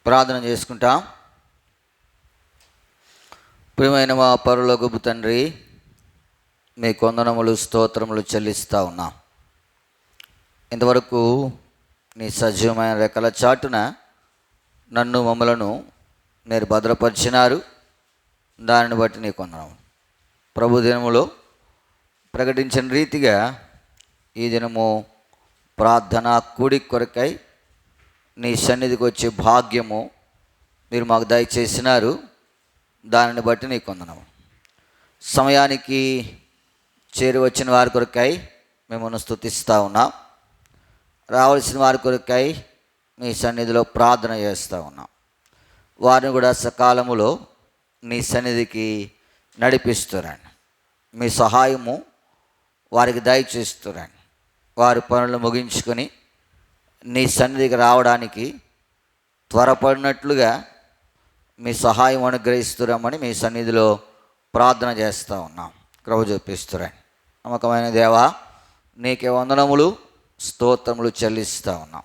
ప్రార్థన చేసుకుంటాం. ప్రియమైన మా పరలోకపు తండ్రి, మీ వందనములు స్తోత్రములు చెల్లిస్తూ ఉన్నాం. ఇంతవరకు నీ సజీవమైన రెక్కల చాటున నన్ను మమ్మలను మీరు భద్రపరిచినారు. దానిని బట్టి నీకు వందనములు. ప్రభు దినములో ప్రకటించిన రీతిగా ఈ దినము ప్రార్థన కూడి కొరకై నీ సన్నిధికి వచ్చే భాగ్యము మీరు మాకు దయచేసినారు. దానిని బట్టి నీకు వందనము. సమయానికి చేరి వచ్చిన వారి కొరకై మిమ్మల్ని స్తుతిస్తూ ఉన్నాం. రావాల్సిన వారి కొరకై మీ సన్నిధిలో ప్రార్థన చేస్తూ ఉన్నాం. వారిని కూడా సకాలములో నీ సన్నిధికి నడిపిస్తురండి. మీ సహాయము వారికి దయచేస్తురండి. వారి పనులు ముగించుకొని నీ సన్నిధికి రావడానికి త్వరపడినట్లుగా మీ సహాయం అనుగ్రహిస్తురమని మీ సన్నిధిలో ప్రార్థన చేస్తూ ఉన్నాం. కృప చూపిస్తురండి. నమ్మకమైన దేవా, నీకే వందనములు స్తోత్రములు చెల్లిస్తూ ఉన్నాం.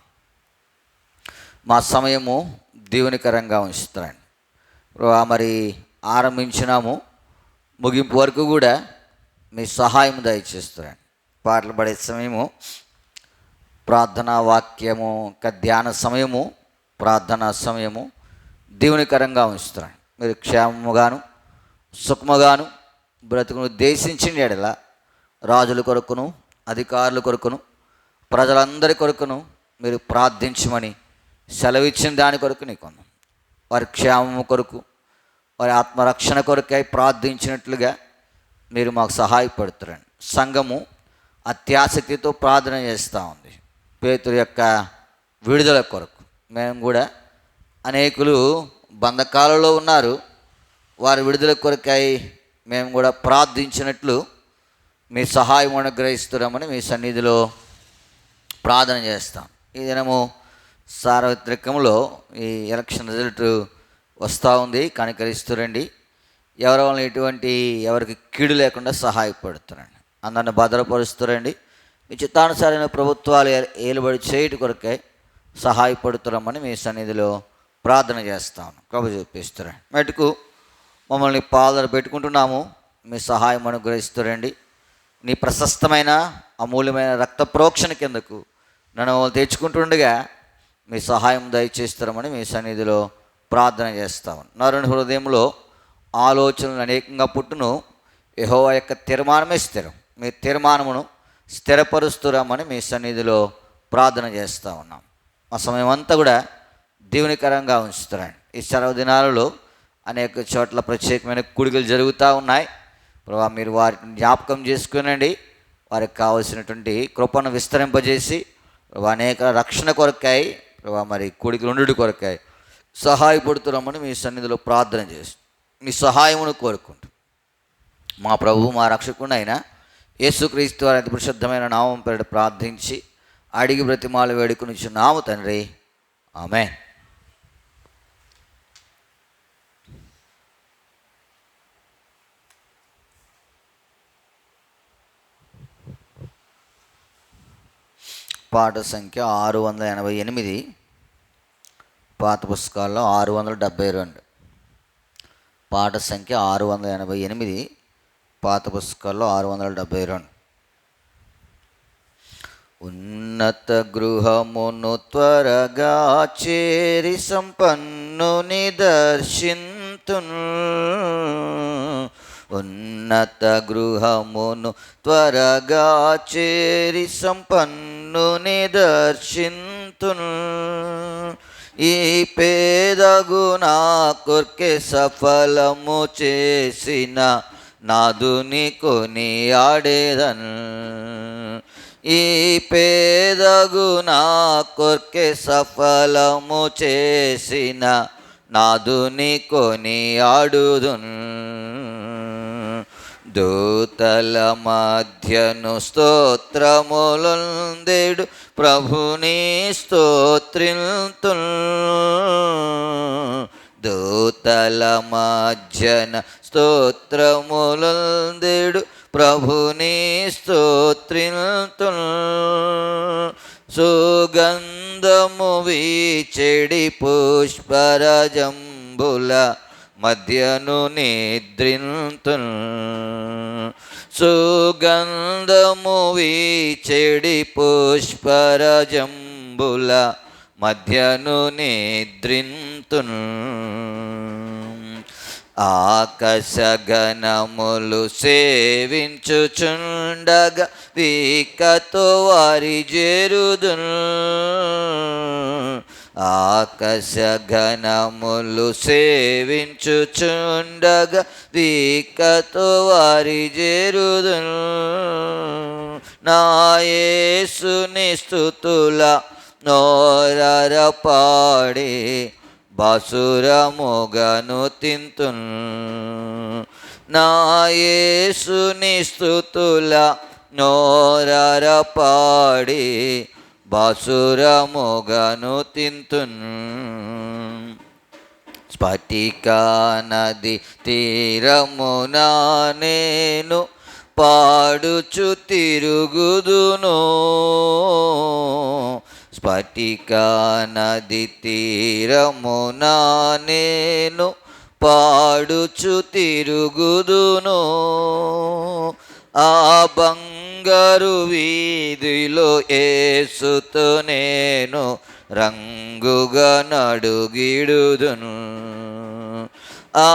మా సమయము దీవెనకరంగా ఉంచుతారండి. మరి ఆరంభించినాము, ముగింపు వరకు కూడా మీ సహాయం దయచేస్తురండి. పాటలు పడే సమయము, ప్రార్థనా వాక్యము, ధ్యాన సమయము, ప్రార్థనా సమయము దీవెనకరంగా ఉంచుతారండి. మీరు క్షేమముగాను సుఖముగాను బ్రతుకును ఉద్దేశించిన ఎడల రాజుల కొరకును అధికారుల కొరకును ప్రజలందరి కొరకును మీరు ప్రార్థించమని సెలవిచ్చిన దాని కొరకు నీకు వందనం. వారి క్షేమము కొరకు, వారి ఆత్మరక్షణ కొరకై ప్రార్థించినట్లుగా మీరు మాకు సహాయపడుతురండి. సంఘము అత్యాసక్తితో ప్రార్థన చేస్తూ ఉంది పేతురు యొక్క విడుదల కొరకు. మేము కూడా అనేకులు బంధకాలలో ఉన్నారు, వారి విడుదల కొరకై మేము కూడా ప్రార్థించినట్లు మీ సహాయం అనుగ్రహిస్తున్నామని మీ సన్నిధిలో ప్రార్థన చేస్తాం. ఈ దినము సార్వత్రికంలో ఈ ఎలక్షన్ రిజల్ట్ వస్తూ ఉంది. కనికరిస్తురండి. ఎవరి వల్ల ఎవరికి కీడు లేకుండా సహాయపడుతురండి. అందరిని భద్రపరుస్తురండి. మీ చిత్తానుసారమైన ప్రభుత్వాలు ఏలుబడి చేయటి కొరకై సహాయపడుతున్నామని మీ సన్నిధిలో ప్రార్థన చేస్తాను. కృప చూపిస్తురండి. మటుకు మమ్మల్ని పాదర పెట్టుకుంటున్నాము. మీ సహాయం అనుగ్రహిస్తురండి. నీ ప్రశస్తమైన అమూల్యమైన రక్త ప్రోక్షణ కిందకు నన్ను తెచ్చుకుంటుండగా మీ సహాయం దయచేస్తారమని మీ సన్నిధిలో ప్రార్థన చేస్తాము. నరుని హృదయంలో ఆలోచనలు అనేకంగా పుట్టును. యెహోవా యొక్క తీర్మానమే స్థిరం. మీ తీర్మానమును స్థిరపరుస్తురామని మీ సన్నిధిలో ప్రార్థన చేస్తూ ఉన్నాం. మా సమయం అంతా కూడా దీవెనకరంగా ఉంచుతారండి. ఈ సెలవు దినాలలో అనేక చోట్ల ప్రత్యేకమైన కూడికలు జరుగుతూ ఉన్నాయి. ప్రభావ మీరు వారిని జ్ఞాపకం చేసుకునండి. వారికి కావలసినటువంటి కృపను విస్తరింపజేసి అనేక రక్షణ కొరకాయి ప్రభావ మరి కూడికలు ఉండు కొరకాయి సహాయపడుతున్నామని మీ సన్నిధిలో ప్రార్థన చేసి మీ సహాయమును కోరుకుంటూ మా ప్రభు మా రక్షకుడు అయిన యేసుక్రీస్తు వారి అతి పరిశుద్ధమైన నామం పేరిట ప్రార్థించి అడిగి బ్రతిమాలు వేడుకొనిచున్నాము తండ్రి. ఆమేన్. పాట సంఖ్య 688, పాత పుస్తకాల్లో 672. పాట సంఖ్య 688, పాత పుస్తకాల్లో 672. ఉన్నత గృహమును త్వరగా చేరి సంపన్నుని దర్శింతును. ఉన్నత గృహమును త్వరగా చేరి సంపన్నుని దర్శింతును. ఈ పేదగు నా కొర్కె సఫలము చేసిన నాదుని కొనియాడేదను. ఈ పేదగు నా కొర్కె సఫలము చేసిన నాదుని కొనియాడుదును. దూతల మధ్యను స్తోత్రములొందెడు ప్రభుని స్తోత్రింతును. దూతల మధ్యన స్తోత్రములొందెడు ప్రభుని స్తోత్రింతును. సుగంధము వీచెడి పుష్పరజంబుల మధ్యను నిద్రింతున్. సుగంధము వీచెడి పుష్పరజంబుల మధ్యను నిద్రింతున్. ఆకాశగణములు సేవించుచుండగా వీకతో వారి చేరుదును. ఆకాశగణములు సేవించుచుండగా వీకతో వారి చేరుదును. నా యేసుని స్తుతుల నోరర పాడి బాసురముగను తింతున్. నా యేసుని స్తుతుల నోరర పాడి బాసురముగను తింతున్. స్ఫటిక నది తీరమున నేను పాడుచు తిరుగుదును. స్ఫటిక నది తీరమున నేను పాడుచు తిరుగుదును. ఆ బంగారు వీధిలో యేసుతో నేను రంగుగా నడుగిడుదును. ఆ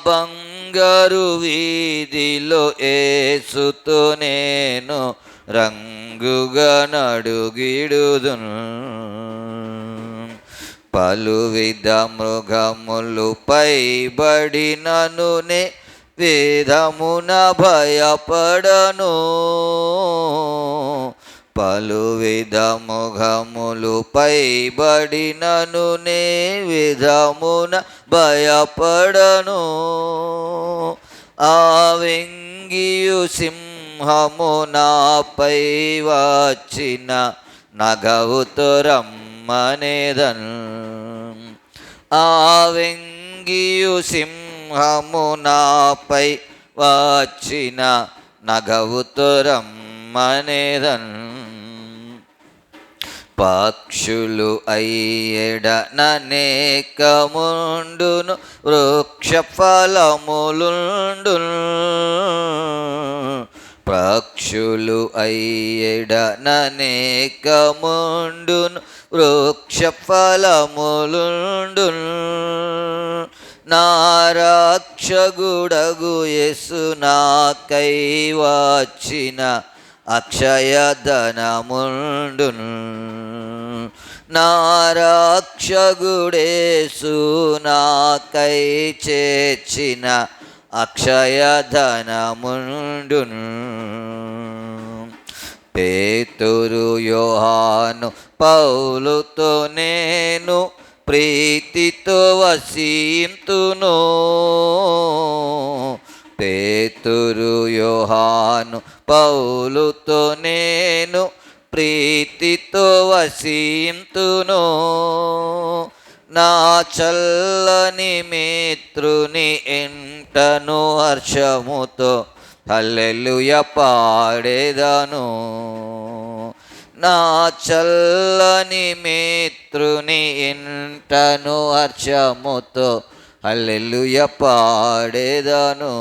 బంగారు వీధిలో యేసుతో నేను రంగుగా నడుగిడుదును. పలువిధ మృగములు పైబడినను నే వేదమున భయపడను. పలువిధ మృగములు పైబడినను నే విధమున భయపడను. ఆ వెంగియు సింహము నాపై వచ్చిన నగవుతో రమ్మనేదన్. ఆ వెంగియు సింహము నాపై వచ్చిన నగవుతో రమ్మనేదన్. పక్షులు అయ్యెడననేకముండును వృక్ష ఫలములుండును. పక్షులు అయ్యెడననేకముండును వృక్ష ఫలములుండును. నా రక్షకుడగు యేసు నాకై వచ్చిన అక్షయధనముండును. నా రక్షకుడేసు నాకై చేర్చిన అక్షయధనముండును. పేతురు యోహాను పౌలుతో నేను ప్రీతితో వసింతును. పేతురు యోహాను పౌలుతో నేను ప్రీతితో వసింతును. నా చల్లని మిత్రుని ఎంటను హర్షముతో హల్లెలూయా పాడేదను. నా చల్లని మిత్రుని ఎంటను హర్షముతో హల్లెలూయా పాడేదను.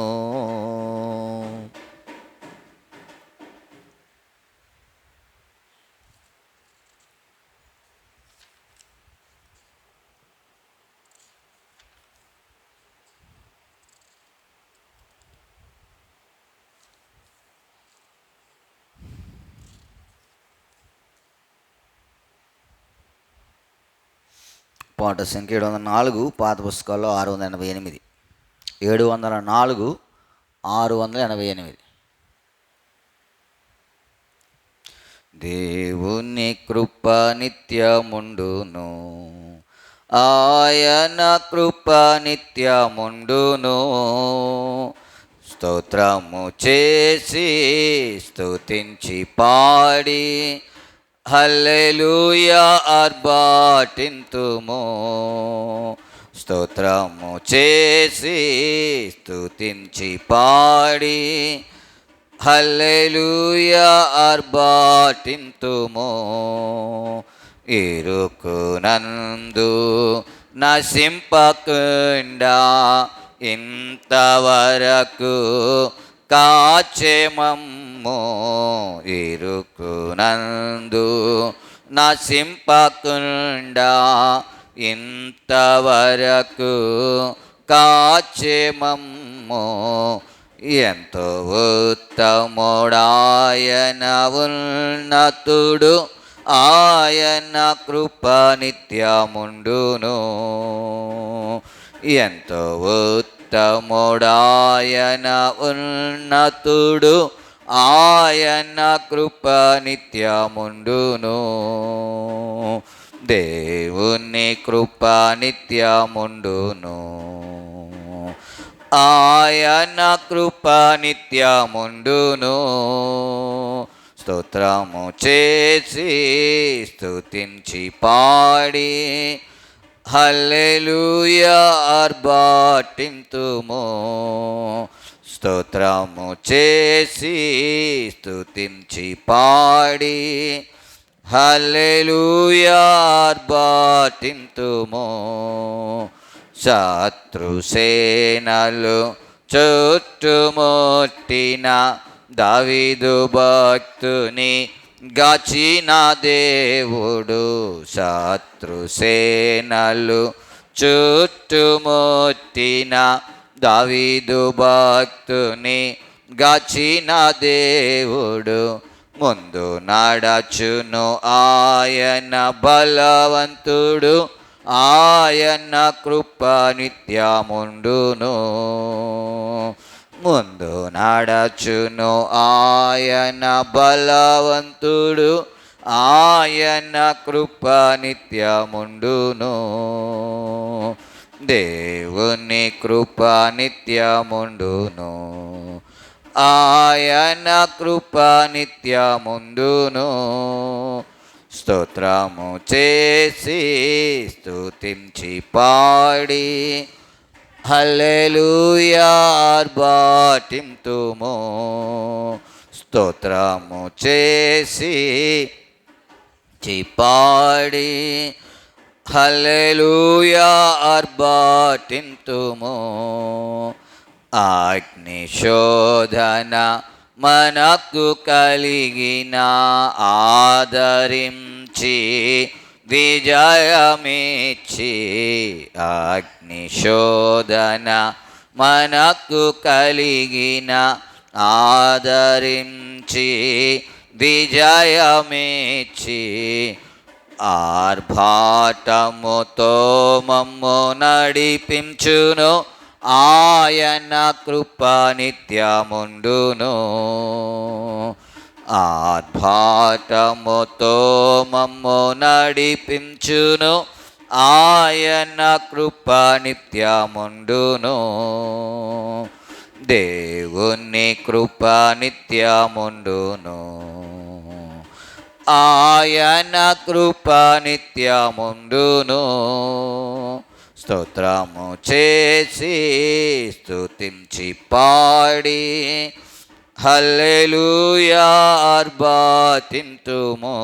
పాట సంఖ్య 704, పాత పుస్తకాల్లో 688. 704, 688. దేవుని కృప నిత్యముండును, ఆయన కృప నిత్యముండును. స్తోత్రము చేసి స్తుతించి పాడి హల్లెలూయా ఆర్భాటింతుము. స్తోత్రము చేసి స్తుతించి పాడి హల్లెలూయా ఆర్భాటింతుము. ఇరుకునందు నశింపకుండా ఇంతవరకు కాచెమమ్ము. ఇరుకునందు నశింపకుండా ఇంతవరకు కాచెమమ్ము. ఎంతో ఉత్తముడాయన ఉన్నతుడు, ఆయన కృప నిత్యముండును. ఎంతో ఉత్తముడాయన ఉన్నతుడు, ఆయన కృప నిత్యముండును. దేవుని కృప నిత్యముండును. ఆయన కృప నిత్యముండును. స్తోత్రము చేసి స్తుతించి పాడి హల్లెలూయా ఆర్భాటింతుము. స్తోత్రము చేసి స్తుతించి పాడి హల్లెలూయా ఆర్భాటింతుము. శత్రుసేనలు చుట్టుముట్టిన దావీదు భక్తుని గాచిన దేవుడు. శత్రుసేనలు చుట్టుముట్టిన దావీదు భక్తుని గాచిన దేవుడు. ముందు నడచును ఆయన బలవంతుడు, ఆయన కృప నిత్యముండును. ముందు నడచును ఆయన బలవంతుడు, ఆయన కృప నిత్యముండును. దేవుని కృప నిత్యముండును. ఆయన కృప నిత్యముండును. స్తోత్రము చేసి స్తుతించి పాడి హల్లెలూయా ఆర్భాటింతుము. స్తోత్రము చేసి పాడి హల్లెలూయా ఆర్భాటింతుము. అగ్ని శోధన మనకు కలిగిన ఆదరించి విజయమిచ్చి. అగ్ని శోధన మనకు కలిగిన ఆదరించి విజయమిచ్చి. ఆర్భాటముతో మమ్ము నడిపించును, ఆయన కృప నిత్యముండును. ఆర్భాటముతో మమ్ము నడిపించును, ఆయన కృప నిత్యముండును. దేవుని కృప నిత్యముండును. ఆయన కృప నిత్యముండును. స్తోత్రము చేసి స్తుతించి పాడి హల్లెలూయా ఆర్భాటింతుము.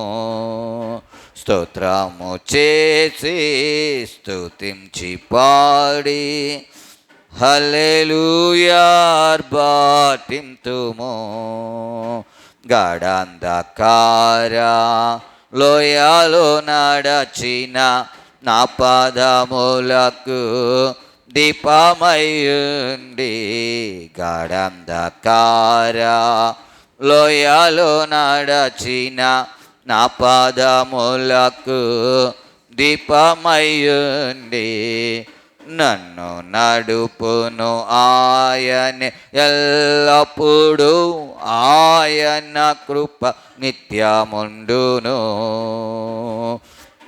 స్తోత్రము చేసి స్తుతించి పాడి హల్లెలూయా ఆర్భాటింతుము. గాఢాంధకార లోయలో నడచిన నా పాదములకు దీపమయ్యుండి. గాఢాంధకార లోయలో నడచిన నా పాదములకు దీపమయ్యుండి. నన్ను నడుపును ఆయనే ఎల్లప్పుడూ, ఆయన కృప నిత్యముండును.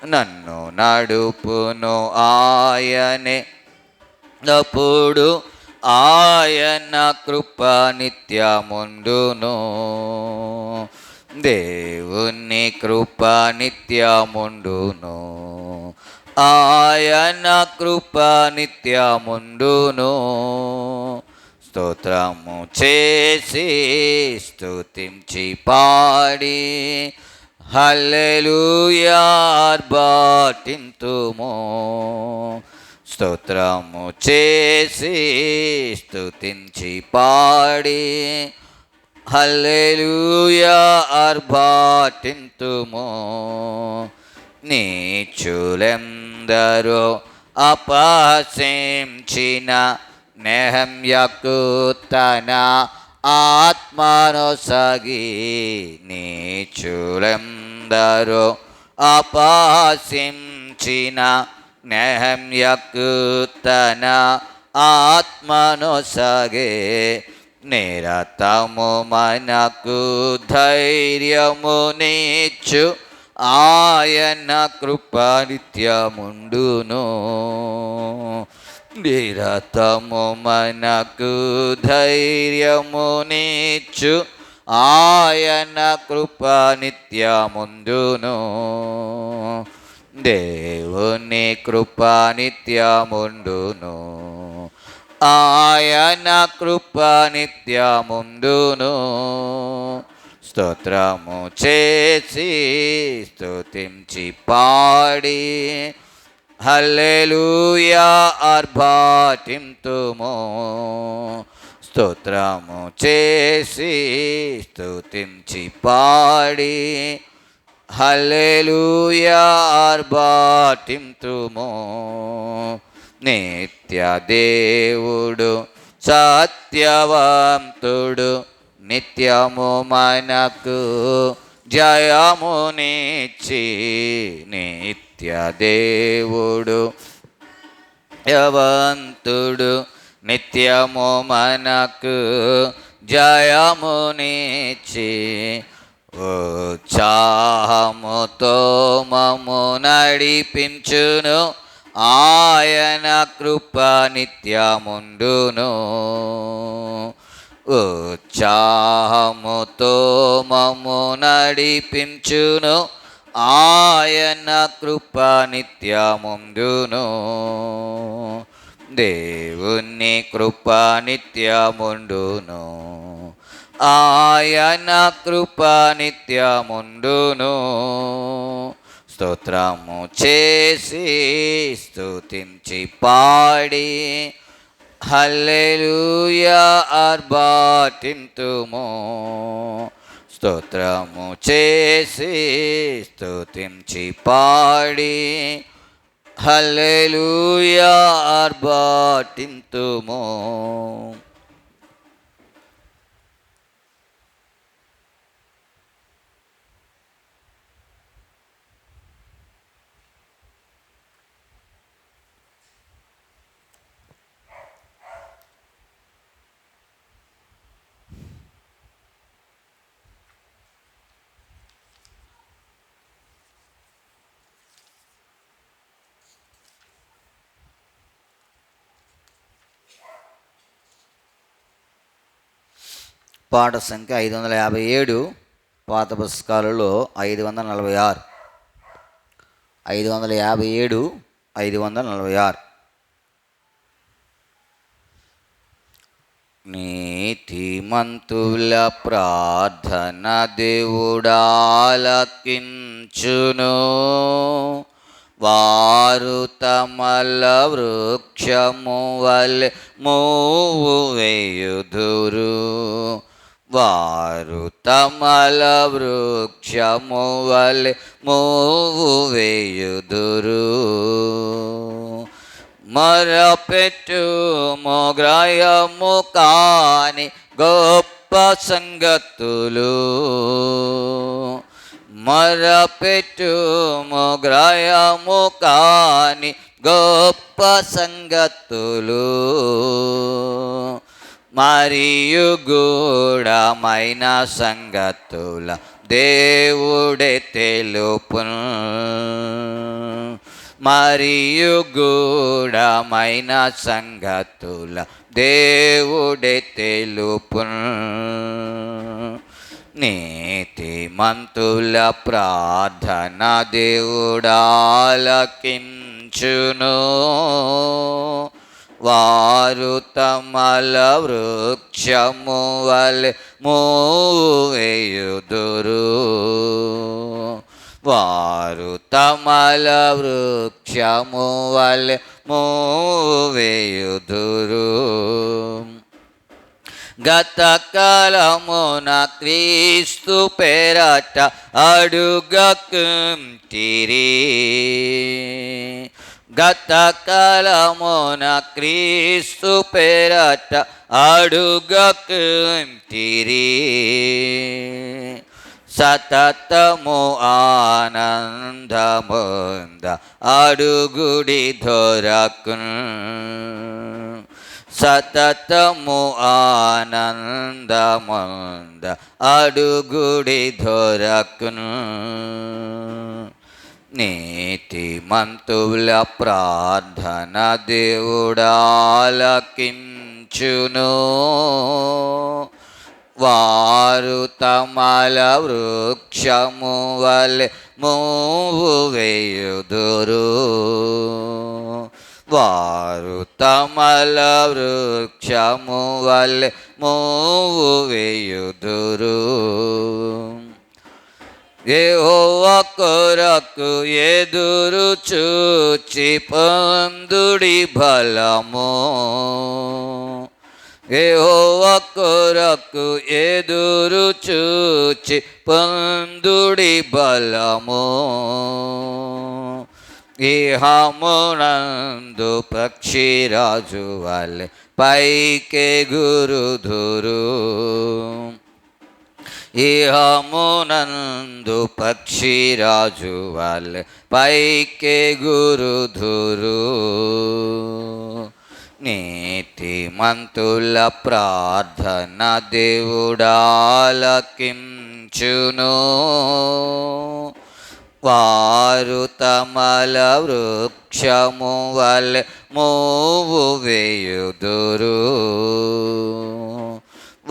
నన్ను నడుపును ఆయనే ఎల్లప్పుడూ, ఆయన కృప నిత్యముండును. దేవుని కృప నిత్యముండును. ఆయన కృప నిత్యముండును. స్తోత్రము చేసి స్తుతించి పాడి హల్లెలూయా ఆర్భాటింతుము. స్తోత్రము చేసి స్తుతించి పాడి హల్లెలూయా ఆర్భాటింతుము. నీచులెందరో అపహసించిన నెహమ్యాకు తన ఆత్మనొసగి, నీచులెందరో అపహసించిన నెహమ్యాకు తన ఆత్మనొసగే, నిరతము మనకు ధైర్యమునిచ్చు ఆయన కృప నిత్యముండును. నిరతము మనకు ధైర్యమునిచ్చు ఆయన కృప నిత్యముండును. దేవుని కృప నిత్యముండును. ఆయన కృప నిత్యముండును. స్తోత్రము చేసి స్తుతించి పాడి హల్లెలూయా ఆర్భాటింతుము. స్తోత్రము చేసి స్తుతించి పాడి హల్లెలూయా ఆర్భాటింతుము. నిత్య దేవుడు సత్యవంతుడు నిత్యము మనకు జయమునిచ్చి, నిత్య దేవుడు సత్యవంతుడు నిత్యము మనకు జయమునిచ్చి, ఉత్సాహముతో మమ్ము నడిపించును ఆయన కృప నిత్యముండును. ఉత్సాహముతో మమ్ము నడిపించును ఆయన కృప నిత్యముండును. దేవుని కృప నిత్యముండును. ఆయన కృప నిత్యముండును. స్తోత్రము చేసి స్తుతించి పాడి హల్లెలూయా ఆర్భాటింతుము. స్తోత్రము చేసి స్తుతించి పాడి హల్లెలూయా ఆర్భాటింతుము. పాట సంఖ్య 557, పాత పుస్తకాలలో 546. 557, 546. నీతిమంతుల ప్రార్థన దేవుడాలకించును, వారు తమల వృక్షము వలె మూవు వేయుదురు. వారు తమల వృక్షము వలె మూవు వేయుదురు. మొరపెట్టు మొగ్రాయము కాని గొప్ప సంగతులు, మొరపెట్టు మొగ్రాయము కాని గొప్ప సంగతులు, మరియు గూఢమైన సంగతుల దేవుడే తెలుపును. మరియు గూఢమైన సంగతుల దేవుడే తెలుపును. నీతిమంతుల ప్రార్థన దేవుడాలకించును, వారు తమల వృక్షము వలె మూవేయుదురు. వారు తమల వృక్షము వలె మూవేయుదురు. గత కాలమున క్రీస్తు పేరట అడుగకుంటిరి. గత కాలమున క్రీస్తు పేరట అడుగకుంటిరి. సతతము ఆనందముంద అడుగుడి దొరకును. సతతము ఆనందముంద అడుగుడి దొరకును. నీతిమంతుల ప్రార్థన దేవుడాలకించును. వారు తమల వృక్షము వలె మూవేయుదురు. వారు తమల వృక్షము వలె మూవేయుదురు. యెహోవా కొరకు ఎదురు చూచి పొందుడి బలము. యెహోవా కొరకు ఎదురు చూచి పొందుడి బలము. ఇహమునందు పక్షిరాజు వలె పైకెగురుదురు. ఇహమునందు పక్షిరాజు వలె పైకెగురుదురు. నీతిమంతుల ప్రార్థన దేవుడాలకించును. వారు తమల వృక్షము వలె మూవేయుదురు.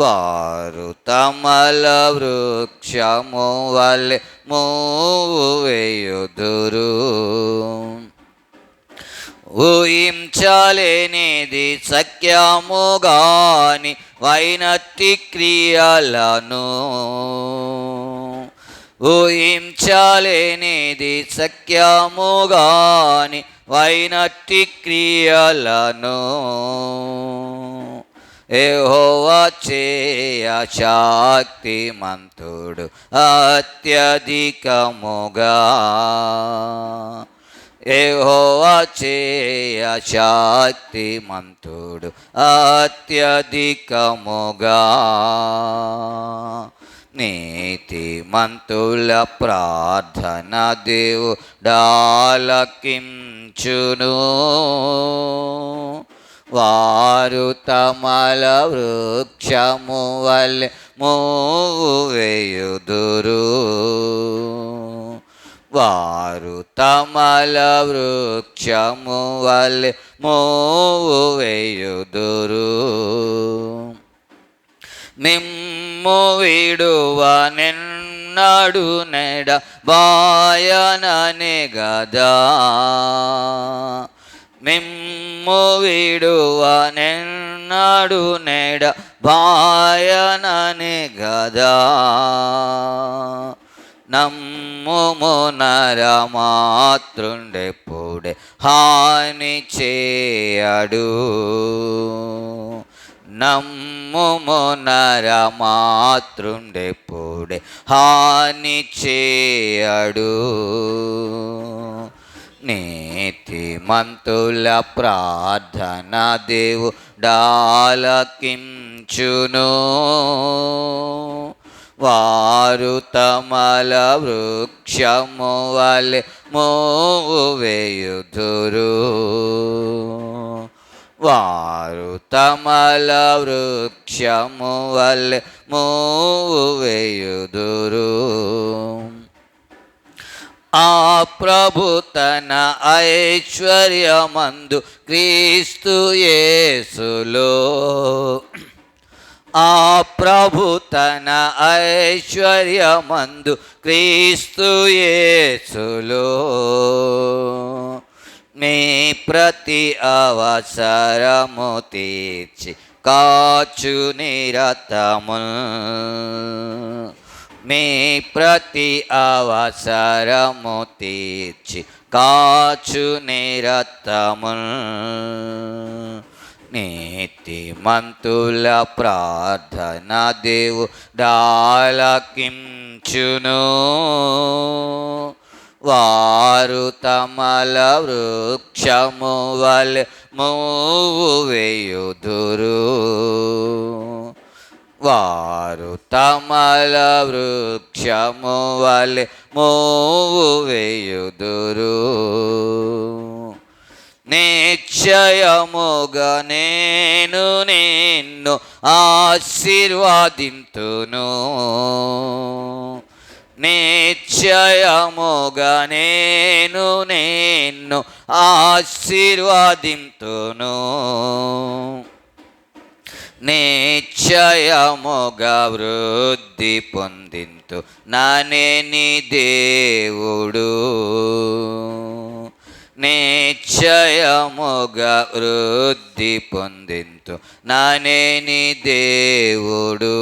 వారు తమల వృక్షము వలె మూవేయుదురు. ఊహించలేనిది సఖ్యము గాని వైనట్టి క్రియలను. ఊహించలేనిది సఖ్యము గాని వైనట్టి క్రియలను. యెహోవా చేయ శక్తిమంతుడు అత్యధికముగా. యెహోవా చేయ శక్తిమంతుడు అత్యధికముగా. నీతిమంతుల ప్రార్థన దేవుడాలకించును. వారు తమల వృక్షము వలె మూవేయుదురు. వారు తమల వృక్షము వలె మూవేయుదురు. మిమ్ము విడువనెన్నడు నెడ బాయననే గదా. మిమ్ము విడువనెన్నడు నెడ బాయననే గదా. నమ్ముము నరమాతృండెప్పుడే హాని చేయడు. నమ్ముము నరమాతృండెప్పుడే హాని చేయడు. నీతిమంతుల ప్రార్థన దేవుడాలకించును. వారు తమల వృక్షము వలె మూవేయుదురు. వారు తమల వృక్షము వలె మూవేయుదురు. ఆ ప్రభు తన ఐశ్వర్యమందు క్రీస్తు యేసులో. ఆ ప్రభు తన ఐశ్వర్యమందు క్రీస్తు యేసులో మీ ప్రతి అవసరము తీర్చి కాచు నిరతముల్. మీ ప్రతి అవసరము తీర్చి కాచు నిరతముల్. నీతిమంతుల ప్రార్థన దేవుడాలకించును. వారు తమల వృక్షము వలె మూవు వేయుదురు. వారు తమల వృక్షము వలె మూవు వేయుదురు. నిశ్చయముగా నేను నిన్ను ఆశీర్వదింతును. నిశ్చయముగా నేను నిన్ను ఆశీర్వదింతును. నిశ్చయముగా వృద్ధి పొందింతు నానే నీ దేవుడు. నిశ్చయముగా వృద్ధి పొందింతు నానే నీ దేవుడు.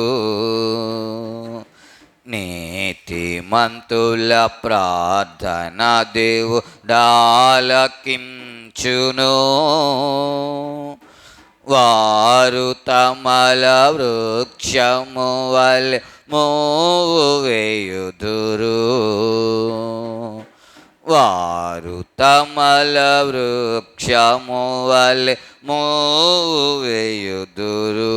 నీతిమంతుల ప్రార్థన దేవుడాలకించును. వారు తమల వృక్షము వలె మూవు వేయుదురు. వారు తమల వృక్షము వలె మూవు వేయుదురు.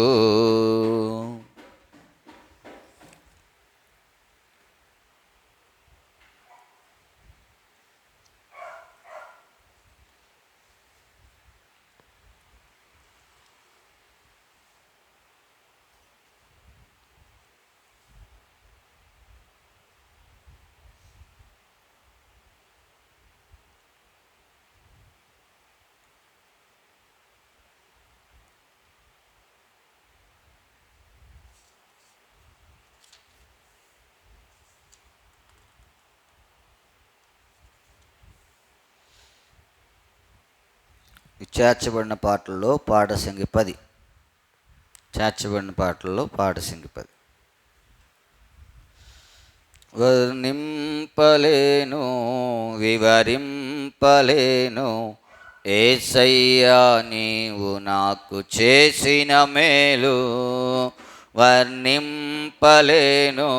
చేర్చబడిన పాటల్లో పాఠసంఖ్య 10. చేర్చబడిన పాటల్లో పాఠసంఖ్య 10. వర్ణింపలేను వివరింపలేను యేసయ్యా నీవు నాకు చేసిన మేలు. వర్ణింపలేను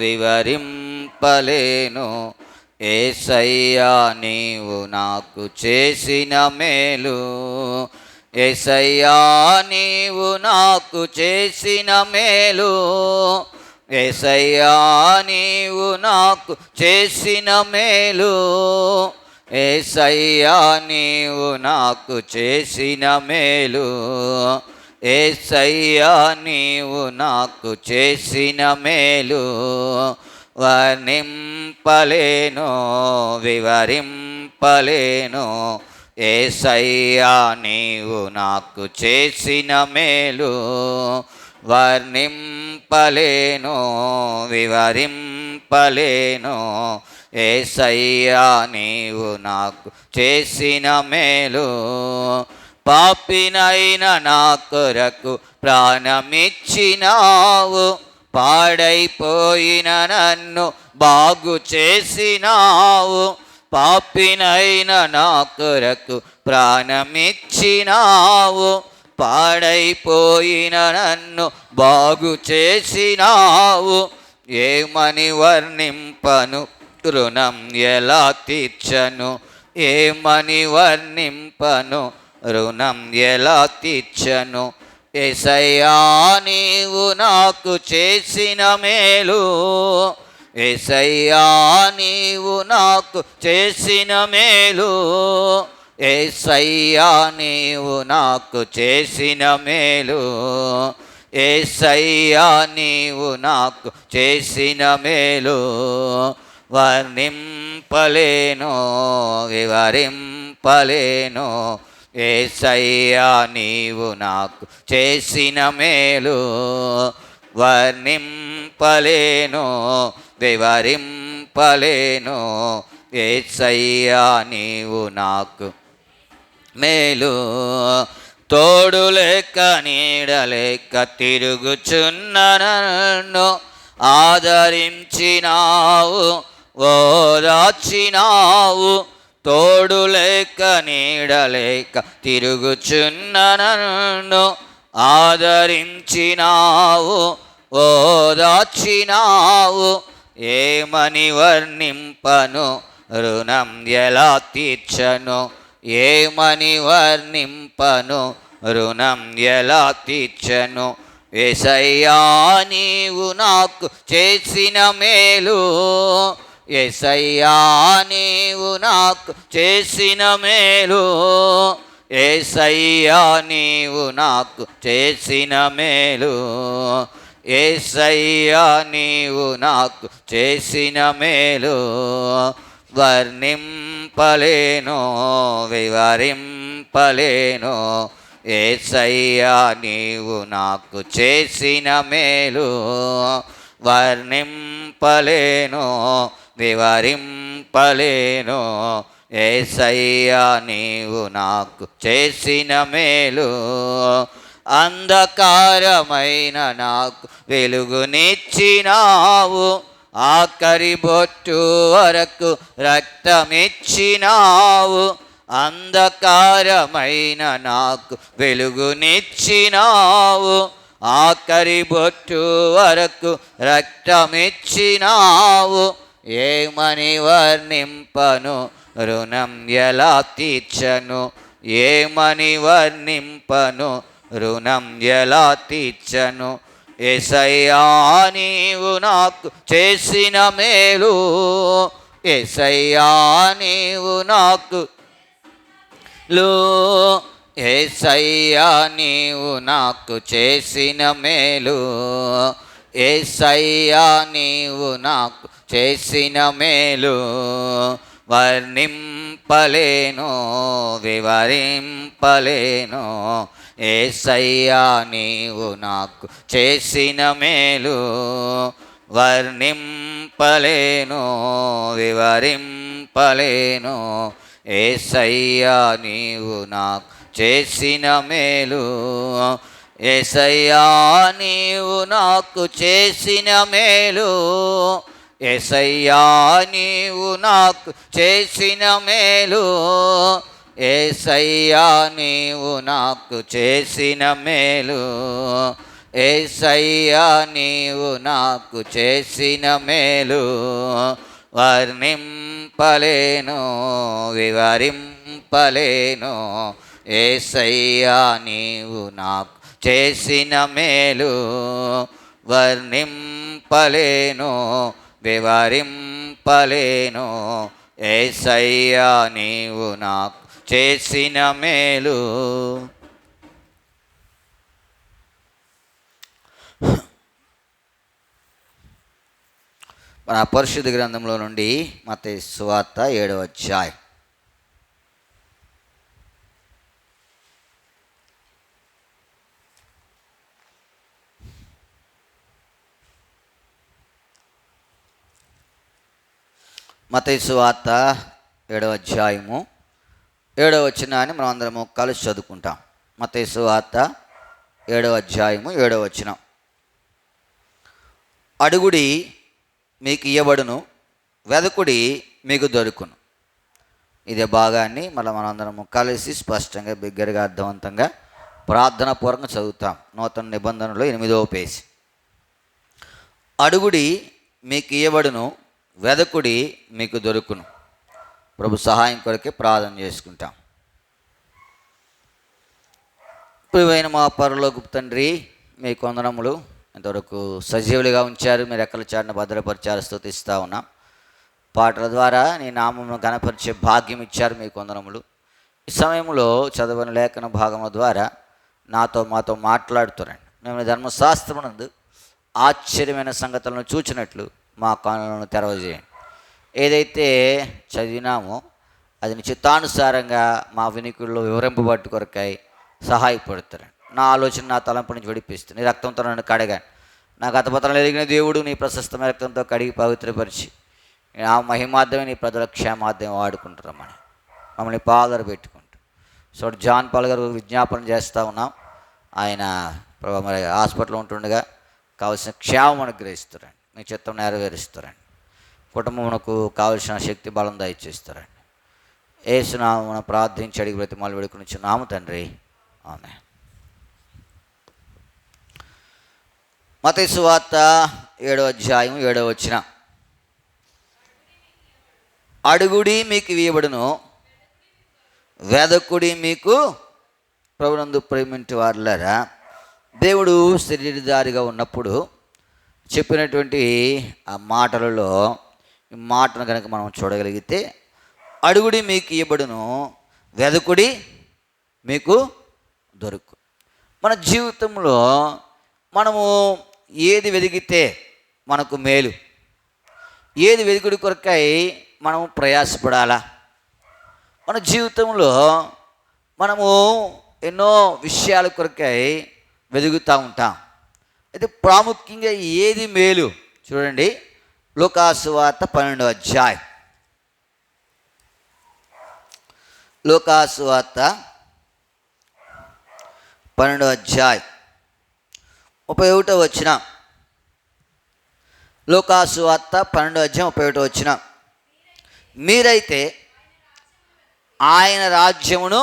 వివరింపలేను యేసయ్యా నీవు నాకు చేసిన మేలు. యేసయ్యా నీవు నాకు చేసిన మేలు. యేసయ్యా నీవు నాకు చేసిన మేలు. యేసయ్యా నీవు నాకు చేసిన మేలు. యేసయ్యా నీవు నాకు చేసిన మేలు. వర్ణింపలేను వివరింపలేను యేసయ్యా నీవు నాకు చేసిన మేలు. వర్ణింపలేను వివరింపలేను యేసయ్యా నీవు నాకు చేసిన మేలు. పాపినైన నా కొరకు ప్రాణమిచ్చినావు. పాడైపోయిన నన్ను బాగు చేసినావు. పాపినైన నా కొరకు ప్రాణమిచ్చినావు. పాడైపోయిన నన్ను బాగు చేసినావు. ఏమని వర్ణింపను రుణం ఎలా తీర్చను. ఏమని వర్ణింపను రుణం ఎలా తీర్చను. యేసయ్యా నీవు నాకు చేసిన మేలు. యేసయ్యా నీవు నాకు చేసిన మేలు. యేసయ్యా నీవు నాకు చేసిన మేలు. యేసయ్యా నీవు నాకు చేసిన మేలు. వర్ణింపలేను వివరింపలేను యేసయ్యా నీవు నాకు చేసిన మేలు. వర్ణింపలేను వివరింపలేను యేసయ్యా నీవు నాకు మేలు. తోడు లేక నీడ లేక తిరుగుచున్న నన్ను ఆదరించినావు, ఓదార్చినావు. తోడు లేక నీడ లేక తిరుగుచున్న నన్ను ఆదరించినావు, ఓదార్చినావు. ఏమని వర్ణింపను, రుణం ఎలా తీర్చను? ఏమని వర్ణింపను, రుణం ఎలా తీర్చను? యేసయ్యా నీవు నాకు చేసిన మేలు, యేసయ్యా నీవు నాకు చేసిన మేలు, యేసయ్యా నీవు నాకు చేసిన మేలు, యేసయ్యా నీవు నాకు చేసిన మేలు. వర్ణింపలేను, వివరింపలేను, యేసయ్యా నీవు నాకు చేసిన మేలు. వర్ణింపలేను, వివరింపలేను, యేసయ్యా నీవు నాకు చేసిన మేలు. అంధకారమైన నాకు వెలుగునిచ్చినావు, ఆఖరి బొట్టు వరకు రక్తమిచ్చినావు. అంధకారమైన నాకు వెలుగునిచ్చినావు, ఆఖరి బొట్టు వరకు రక్తమిచ్చినావు. ఏమని వర్ణింపను, రుణం ఎలా తీర్చను? ఏమని వర్ణింపను, రుణం ఎలా తీర్చను? యేసయ్యా నీవు నాకు చేసిన మేలు, యేసయ్యా నీవు నాకు యేసయ్యా నీవు నాకు చేసిన మేలు, యేసయ్యా నీవు నాకు చేసిన మేలు. వర్ణింపలేను, వివరింపలేను, యేసయ్యా నీవు నాకు చేసిన మేలు. వర్ణింపలేను, వివరింపలేను, యేసయ్యా నీవు నాకు చేసిన మేలు. యేసయ్యా నీవు నాకు చేసిన మేలు, యేసయ్యా నీవు నాకు చేసిన మేలు, యేసయ్యా నీవు నాకు చేసిన మేలు, యేసయ్యా నీవు నాకు చేసిన మేలు. వర్ణింపలేను, వివరింపలేను, యేసయ్యా నీవు నాకు చేసిన మేలు. వర్ణింపలేను, వివరింపలేను, యేసయ్యా నీవు నాకు చేసిన మేలు. మన పరిశుద్ధ గ్రంథంలో నుండి మత్తయి సువార్త 7వ అధ్యాయం. మత్తయి సువార్త 7వ అధ్యాయము 7వ వచనాన్ని మనం అందరము కలిసి చదువుకుంటాం. మత్తయి సువార్త 7వ అధ్యాయము 7వ వచనం. అడుగుడి మీకు ఇయ్యబడును, వెదకుడి మీకు దొరుకును. ఇదే భాగాన్ని మనందరము కలిసి స్పష్టంగా బిగ్గరగా అర్థవంతంగా ప్రార్థనా పూర్వకంగా చదువుతాం. నూతన నిబంధనలో 8వ పేజీ. అడుగుడి మీకు ఇయ్యబడును, వెదకుడి మీకు దొరుకును. ప్రభు సహాయం కొరకే ప్రార్థన చేసుకుంటాం. ప్రియమైన మా పరలోకపు తండ్రి, మీకు వందనములు. ఇంతవరకు సజీవులుగా ఉంచారు, మీరు రెక్కల చాటున భద్రపరిచారు, స్తుతిస్తూ ఉన్నాం. పాటల ద్వారా నీ నామమును ఘనపరిచే భాగ్యం ఇచ్చారు, మీకు వందనములు. ఈ సమయంలో చదవని లేఖన భాగముల ద్వారా మాతో మాట్లాడుతున్నాను. మేము ధర్మశాస్త్రమునందు ఆశ్చర్యమైన సంగతులను చూచినట్లు మా కనులను తెరవజేయండి. ఏదైతే చదివినామో అది చిత్తానుసారంగా మా వినికుల్లో వివరింపబట్టు కొరకై సహాయపడుతున్నాను. నా ఆలోచన, నా తలంపు నుంచి విడిపిస్తుంది. నీ రక్తంతో నన్ను కడగాను. నా గతపత్రం ఎరిగిన దేవుడు నీ ప్రశస్తమైన రక్తంతో కడిగి పవిత్రపరిచి ఆ మహిమార్థమే నీ ప్రజల క్షేమార్థం వాడుకుంటున్నామని మమ్మల్ని పాదర పెట్టుకుంటూ సో జాన్ పాల్ గారు విజ్ఞాపన చేస్తూ ఉన్నాం. ఆయన మరి హాస్పిటల్లో ఉంటుండగా కావలసిన క్షేమం అనుగ్రహిస్తారండి, మీ చిత్తం నెరవేరుస్తారండి, కుటుంబమునకు కావలసిన శక్తి బలం దయచేస్తారండి. యేసునామమున ప్రార్థించి అడిగి బ్రతిమాలు వేడుకొనుచున్నాము తండ్రి, ఆమేన్. మత్తయి సువార్త 7వ అధ్యాయం 7వ వచనం. అడుగుడి మీకు ఇవ్వబడును, వెదకుడి మీకు. ప్రభునందు ప్రేమింటి వారులారా, దేవుడు శరీరధారిగా ఉన్నప్పుడు చెప్పినటువంటి ఆ మాటలలో ఈ మాటను కనుక మనం చూడగలిగితే, అడుగుడి మీకు ఇవ్వబడును, వెదకుడి మీకు దొరుకు. మన జీవితంలో మనము ఏది వెదిగితే మనకు మేలు, ఏది వెదుకుడి కొరకై మనము ప్రయాసపడాలా. మన జీవితంలో మనము ఎన్నో విషయాల కొరకై వెదుగుతూ ఉంటాం. అయితే ప్రాముఖ్యంగా ఏది మేలు చూడండి. లూకాసు వార్త 12వ అధ్యాయం, లూకాసు వార్త 12వ అధ్యాయం 31వ వచనం. లూకాసు వార్త 12వ అధ్యాయం 31వ వచనం. మీరైతే ఆయన రాజ్యమును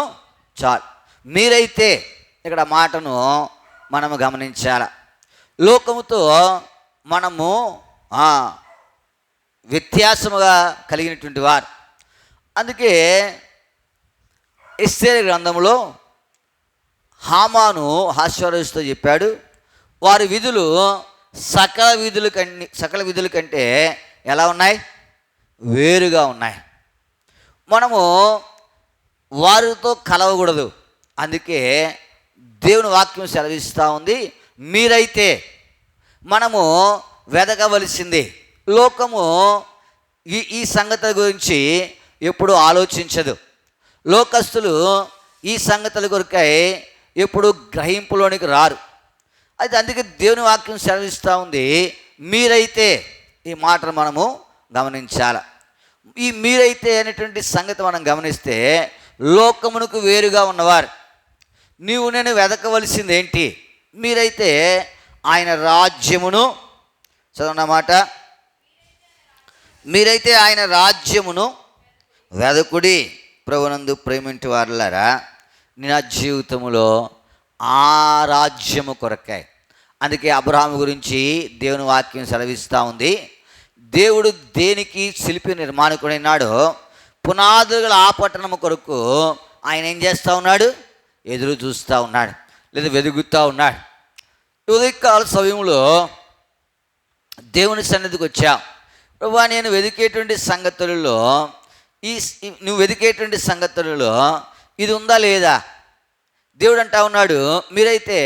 చాలు. మీరైతే ఇక్కడ మాటను మనము గమనించాల. లోకముతో మనము వ్యత్యాసముగా కలిగినటువంటి వారు. అందుకే ఎస్తేరు గ్రంథంలో హామాను హాస్యవరస్తుతో చెప్పాడు, వారి విధులు సకల విధుల కంటే ఎలా ఉన్నాయి? వేరుగా ఉన్నాయి. మనము వారితో కలవకూడదు. అందుకే దేవుని వాక్యం సెలవిస్తూ ఉంది, మీరైతే. మనము వెదకవలసింది. లోకము ఈ సంగతుల గురించి ఎప్పుడు ఆలోచించదు. లోకస్తులు ఈ సంగతుల కొరకై ఎప్పుడు గ్రహింపులోనికి రారు. అయితే అందుకే దేవుని వాక్యం సెలవిస్తూ ఉంది, మీరైతే. ఈ మాటను మనము గమనించాలి. ఈ మీరైతే అనేటువంటి సంగతి మనం గమనిస్తే, లోకమునకు వేరుగా ఉన్నవారు. నీవు నేను వెదకవలసింది ఏంటి? మీరైతే ఆయన రాజ్యమును, చదవన్నమాట, మీరైతే ఆయన రాజ్యమును వెదకుడి. ప్రభునందు ప్రేమింటి వారులారా, నా జీవితంలో ఆ రాజ్యము కొరకాయ. అందుకే అబ్రహాము గురించి దేవుని వాక్యం సెలవిస్తూ ఉంది, దేవుడు దేనికి శిల్పి నిర్మాణకుడైనాడో పునాదుల ఆ పట్టణము కొరకు ఆయన ఏం చేస్తూ ఉన్నాడు? ఎదురు చూస్తూ ఉన్నాడు, లేదా వెదుగుతూ ఉన్నాడు. ఉదయకాల సమయంలో దేవుని సన్నిధికి వచ్చాం. ప్రభువా, నేను వెదికేటువంటి సంగతులలో నువ్వు వెదికేటువంటి సంగతులలో ఇది ఉందా లేదా? దేవుడు అంటా ఉన్నాడు, మీరైతే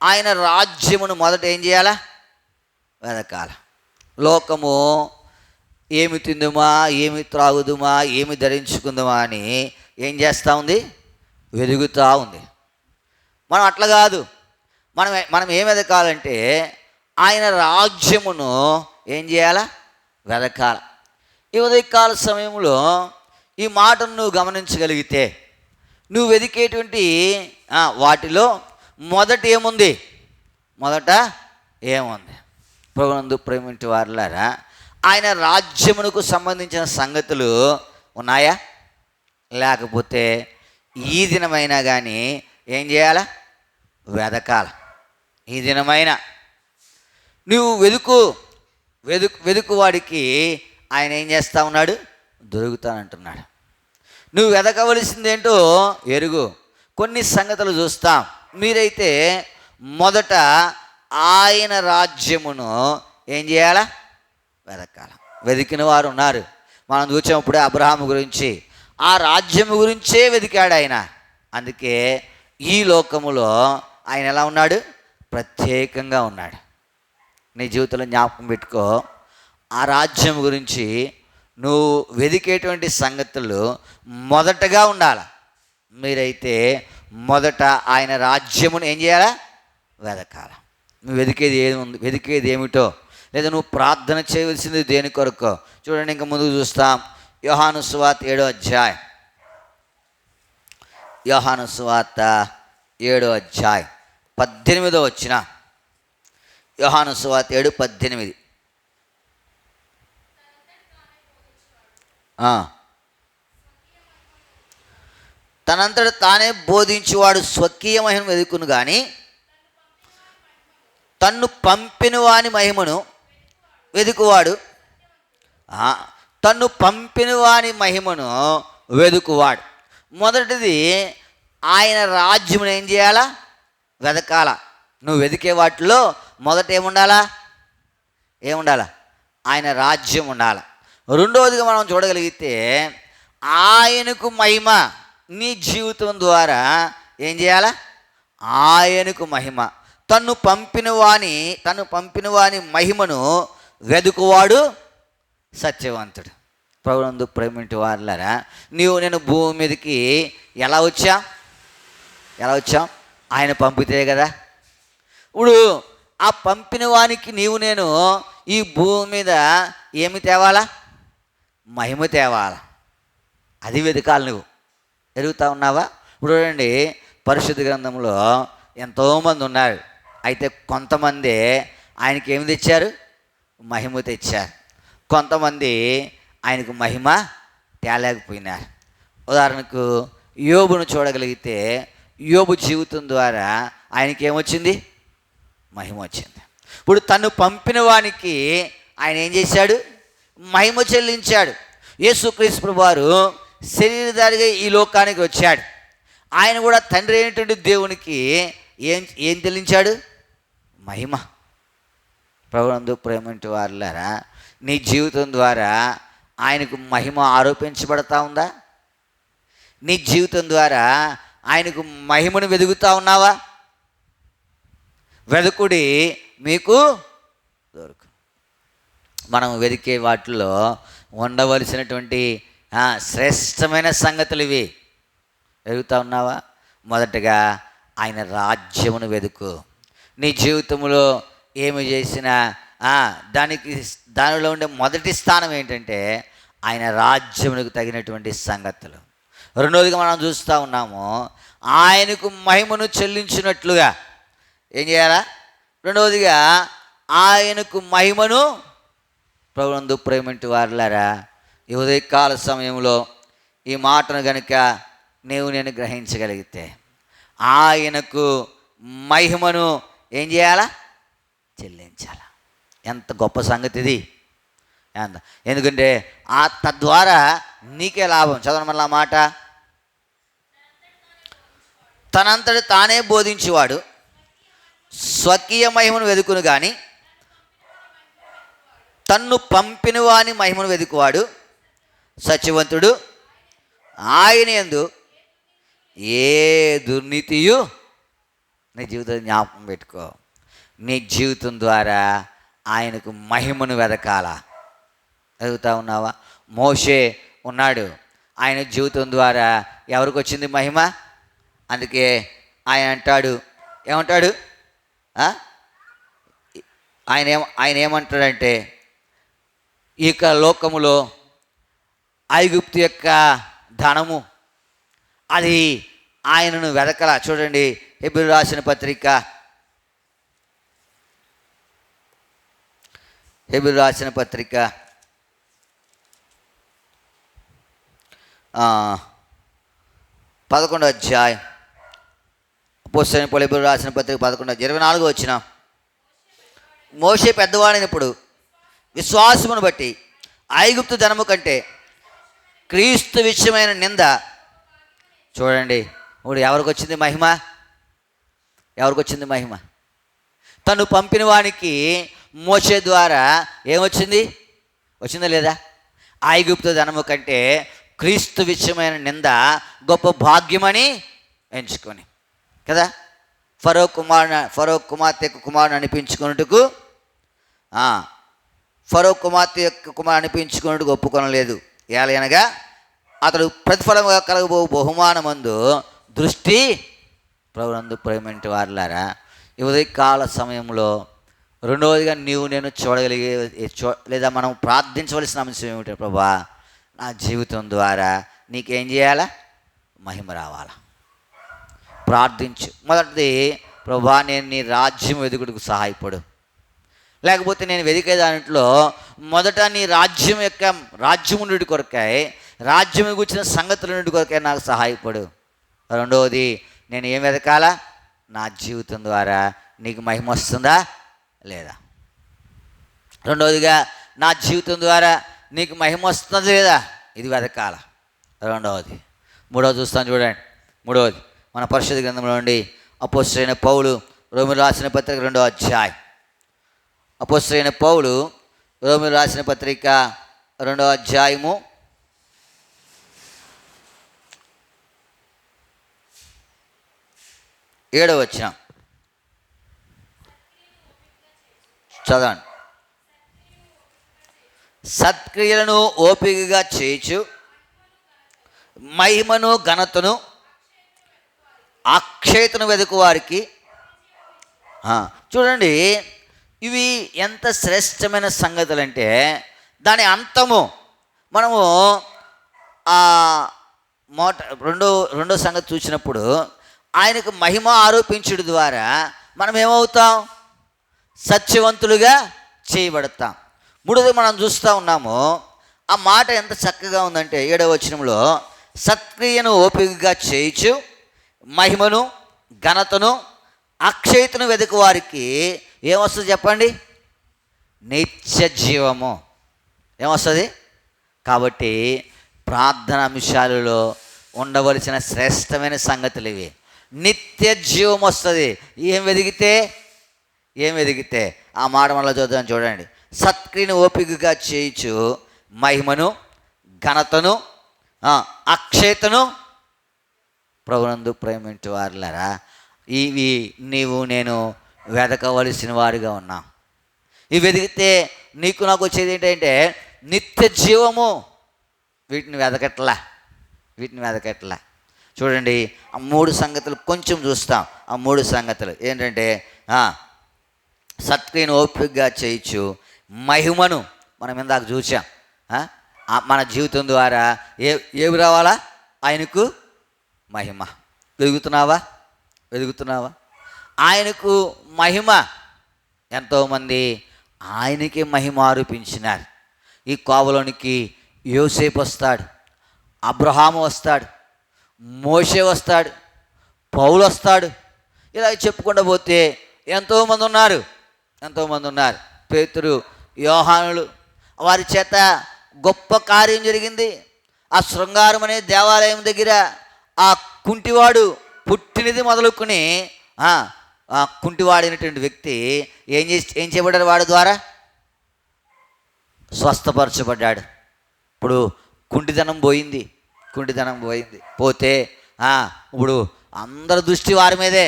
ఆయన రాజ్యమును మొదట ఏం చేయాలా? వెదకాల. లోకము ఏమి తిందుమా, ఏమి త్రాగుదుమా, ఏమి ధరించుకుందామా అని ఏం చేస్తూ ఉంది? వెదుగుతూ ఉంది. మనం అట్లా కాదు. మనం ఏం వెదకాలంటే ఆయన రాజ్యమును ఏం చేయాలా? వెదకాల. ఈ ఉదయకాల సమయంలో ఈ మాటను నువ్వు గమనించగలిగితే, నువ్వు వెదికేటువంటి వాటిలో మొదట ఏముంది? మొదట ఏముంది? ప్రభునందు ప్రేమింటి వారులారా, ఆయన రాజ్యమునకు సంబంధించిన సంగతులు ఉన్నాయా? లేకపోతే ఈ దినమైనా కానీ ఏం చేయాలా? వెదకాల. ఈ దినమైనా నువ్వు వెదుకు వాడికి ఆయన ఏం చేస్తూ ఉన్నాడు? దొరుకుతానంటున్నాడు. నువ్వు వెదకవలసిందేంటో ఎరుగు. కొన్ని సంగతులు చూస్తాం. మీరైతే మొదట ఆయన రాజ్యమును ఏం చేయాలా? వెదకాల. వెదికిన వారు ఉన్నారు. మనం చూసినప్పుడే అబ్రహాము గురించి, ఆ రాజ్యము గురించే వెదికాడు ఆయన. అందుకే ఈ లోకములో ఆయన ఎలా ఉన్నాడు? ప్రత్యేకంగా ఉన్నాడు. నీ జీవితంలో జ్ఞాపకం పెట్టుకో, ఆ రాజ్యం గురించి నువ్వు వెదికేటువంటి సంగతులు మొదటగా ఉండాలి. మీరైతే మొదట ఆయన రాజ్యమును ఏం చేయాలా? వెదకాల. నువ్వు వెదికేది ఏమిటో, లేదా నువ్వు ప్రార్థన చేయవలసింది దేని కొరకు? చూడండి, ఇంకా ముందుకు చూస్తాం. యోహాను సువార్త 7వ అధ్యాయం, యోహాను సువార్త 7వ అధ్యాయం 18వ వచనం. యోహాను సువార్త 7:18. తనంతట తానే బోధించువాడు స్వకీయ మహిమను వెదుకును కానీ తన్ను పంపిన వాని మహిమను వెదుకువాడు. తన్ను పంపిన వాని మహిమను వెదుకువాడు. మొదటిది ఆయన రాజ్యమును ఏం చేయాలా? వెదకాల. నువ్వు వెదికే వాటిలో మొదట ఏముండాలా? ఆయన రాజ్యం ఉండాలి. రెండవదిగా మనం చూడగలిగితే ఆయనకు మహిమ నీ జీవితం ద్వారా ఏం చేయాలా? ఆయనకు మహిమ. తన్ను పంపిన వాని మహిమను వెదుకువాడు సత్యవంతుడు. ప్రభునందు ప్రేమింటి వారులారా, నేను భూమి మీదకి ఎలా వచ్చాం? ఆయన పంపితే కదా. ఇప్పుడు ఆ పంపిన వానికి నేను ఈ భూమి మీద ఏమి తేవాలా? మహిమ తేవాలా. అది వెతకాలి. నువ్వు ఎరుగుతా ఉన్నావా? ఇప్పుడు చూడండి, పరిశుద్ధ గ్రంథంలో ఎంతోమంది ఉన్నారు. అయితే కొంతమంది ఆయనకి ఏమి తెచ్చారు? మహిమ తెచ్చారు. కొంతమంది ఆయనకు మహిమ తేలేకపోయినారు. ఉదాహరణకు యోబును చూడగలిగితే యోబు జీవితం ద్వారా ఆయనకి ఏమొచ్చింది? మహిమ వచ్చింది. ఇప్పుడు తను పంపిన వానికి ఆయన ఏం చేశాడు? మహిమ చెల్లించాడు. యేసుక్రీస్తు ప్రభువారు శరీరధారిగా ఈ లోకానికి వచ్చాడు. ఆయన కూడా తండ్రి అయినటువంటి దేవునికి ఏం చెల్లించాడు? మహిమ. ప్రభునందు ప్రేమంటి వారులారా, నీ జీవితం ద్వారా ఆయనకు మహిమ ఆరోపించబడతా ఉందా? నీ జీవితం ద్వారా ఆయనకు మహిమను వెదుగుతా ఉన్నావా? వెదుకుడి మీకు దొరుకు. మనం వెదికే వాటిలో ఉండవలసినటువంటి శ్రేష్టమైన సంగతులు ఇవి. వెదుగుతా ఉన్నావా? మొదటగా ఆయన రాజ్యమును వెదుకు. నీ జీవితంలో ఏమి చేసినా దానిలో ఉండే మొదటి స్థానం ఏంటంటే ఆయన రాజ్యమునకు తగినటువంటి సంగతులు. రెండవదిగా మనం చూస్తూ ఉన్నాము, ఆయనకు మహిమను చెల్లించినట్లుగా ఏం చేయాలా? రెండవదిగా ఆయనకు మహిమను. ప్రభునందు ప్రేమింటి వారులారా, ఈ ఉదయకాల సమయంలో ఈ మాటను కనుక నేను గ్రహించగలిగితే ఆయనకు మహిమను ఏం చేయాలా? చెల్లించాల. ఎంత గొప్ప సంగతి ఇది! ఎందుకంటే తద్వారా నీకే లాభం. చదవండి మళ్ళీ ఆ మాట. తనంతట తానే బోధించేవాడు స్వకీయ మహిమను వెదుకును కానీ తన్ను పంపిన వాని మహిమను వెదుకువాడు సత్యవంతుడు. ఆయన యందు ఏ దుర్నీతియు. నీ జీవితం జ్ఞాపకం పెట్టుకో. నీ జీవితం ద్వారా ఆయనకు మహిమను వెదకాల. వెదుగుతా ఉన్నావా? మోషే ఉన్నాడు. ఆయన జీవితం ద్వారా ఎవరికి వచ్చింది మహిమ? అందుకే ఆయన అంటాడు, ఏమంటాడు? ఆయన ఏమంటాడంటే, ఇక లోకములో ఐగుప్తు యొక్క ధనము అది ఆయనను వెదకల. చూడండి, హెబ్రీయులకు రాసిన పత్రిక 11వ అధ్యాయం. అపోస్తలుడైన పౌలు హెబ్రీయులకు రాసిన పత్రిక 11:24 వచ్చిన, మోషే పెద్దవాడైనప్పుడు విశ్వాసమును బట్టి ఐగుప్తు ధనము కంటే క్రీస్తు విషయమైన నింద. చూడండి, ఇప్పుడు ఎవరికి వచ్చింది మహిమ? తను పంపిన వానికి మోషే ద్వారా ఏమొచ్చింది? వచ్చిందా లేదా? ఐగుప్తు ధనము కంటే క్రీస్తు విషయమైన నింద గొప్ప భాగ్యమని ఎంచుకొని కదా. ఫరో కుమార్తె యొక్క కుమారుని అనిపించుకున్నట్టుకు ఫరో కుమార్తె యొక్క కుమారుని అనిపించుకున్నట్టుకు ఒప్పుకొనలేదు. ఏలయనగా అతడు ప్రతిఫలముగా కలగబో బహుమానమందు దృష్టి. ప్రభునందు ప్రేమంటి వారులారా, ఈ ఉదయకాల సమయంలో రెండవదిగా నేను చూడగలిగే లేదా మనం ప్రార్థించవలసిన అంశం ఏమిటో, ప్రభా నా జీవితం ద్వారా నీకేం చేయాలా? మహిమ రావాలా. ప్రార్థించు. మొదటిది, ప్రభువా నేను నీ రాజ్యం వెదుకుటకు సహాయపడు. లేకపోతే నేను వెదికే దాంట్లో మొదట నీ రాజ్యం నుండి కొరకాయ, రాజ్యం కూర్చిన సంగతుల నుండి కొరకాయ నాకు సహాయపడు. రెండవది, నేను ఏం వెతకాలా? నా జీవితం ద్వారా నీకు మహిమ వస్తుందా లేదా. రెండవదిగా, నా జీవితం ద్వారా నీకు మహిమ వస్తుంది లేదా, ఇది వెతకాల. రెండవది. మూడవది చూస్తాను చూడండి. మూడవది మన పరిశుద్ధ గ్రంథంలో నుండి అపోస్తలుడైన పౌలు రోమీయులకు రాసిన పత్రిక 2వ అధ్యాయం. అపోస్తలుడైన పౌలు రోమీయులకు రాసిన పత్రిక 2వ అధ్యాయము 7వ వచనం చదవండి. సత్క్రియలను ఓపికగా చేయుచు మహిమను ఘనతను అక్షయతను వెదుకు వారికి. చూడండి, ఇవి ఎంత శ్రేష్టమైన సంగతులు అంటే దాని అంతము మనము రెండో సంగతి చూసినప్పుడు ఆయనకు మహిమ ఆరోపించడం ద్వారా మనం ఏమవుతాం? సత్యవంతులుగా చేయబడతాం. మూడోది మనం చూస్తూ ఉన్నాము, ఆ మాట ఎంత చక్కగా ఉందంటే 7వ వచనంలో, సత్క్రియను ఓపికగా చేయుచు మహిమను ఘనతను అక్షయతను వెతుకు వారికి ఏమొస్తుంది చెప్పండి? నిత్య జీవము. ఏమొస్తుంది? కాబట్టి ప్రార్థన అంశాలలో ఉండవలసిన శ్రేష్టమైన సంగతులు ఇవి. నిత్య జీవం వస్తుంది. ఏం వెదిగితే ఆ మాట మనలో చూద్దాం. చూడండి, సత్క్రియను ఓపికగా చేయుచు మహిమను ఘనతను అక్షయతను. ప్రభునందు ప్రేమించు వారులారా, ఇవి నీవు నేను వెదకవలసిన వారిగా ఉన్నాం. ఇవి వెదిగితే నీకు నాకు వచ్చేది ఏంటంటే నిత్య జీవము. వీటిని వెదకట్లా. చూడండి, ఆ 3 సంగతులు కొంచెం చూస్తాం. ఆ 3 సంగతులు ఏంటంటే, సత్క్రియను ఓపికగా చేయించు మహిమను మనం ఇందాక చూసాం. మన జీవితం ద్వారా ఏమి రావాలా? ఆయనకు మహిమ. వెదుగుతున్నావా? ఆయనకు మహిమ. ఎంతోమంది ఆయనకి మహిమ ఆరోపించినారు. ఈ కోవలోనికి యోసేపు వస్తాడు, అబ్రహాము వస్తాడు, మోషే వస్తాడు, పౌలు వస్తాడు. ఇలా చెప్పుకుంటూ పోతే ఎంతోమంది ఉన్నారు. పేతురు, యోహానులు, వారి చేత గొప్ప కార్యం జరిగింది. ఆ శృంగారం అనే దేవాలయం దగ్గర ఆ కుంటివాడు పుట్టినది మొదలుకొని ఆ కుంటివాడినటువంటి వ్యక్తి ఏం చేయబడ్డాడు? వాడి ద్వారా స్వస్థపరచబడ్డాడు. ఇప్పుడు కుంటితనం పోయింది. పోతే ఇప్పుడు అందరి దృష్టి వారి మీదే.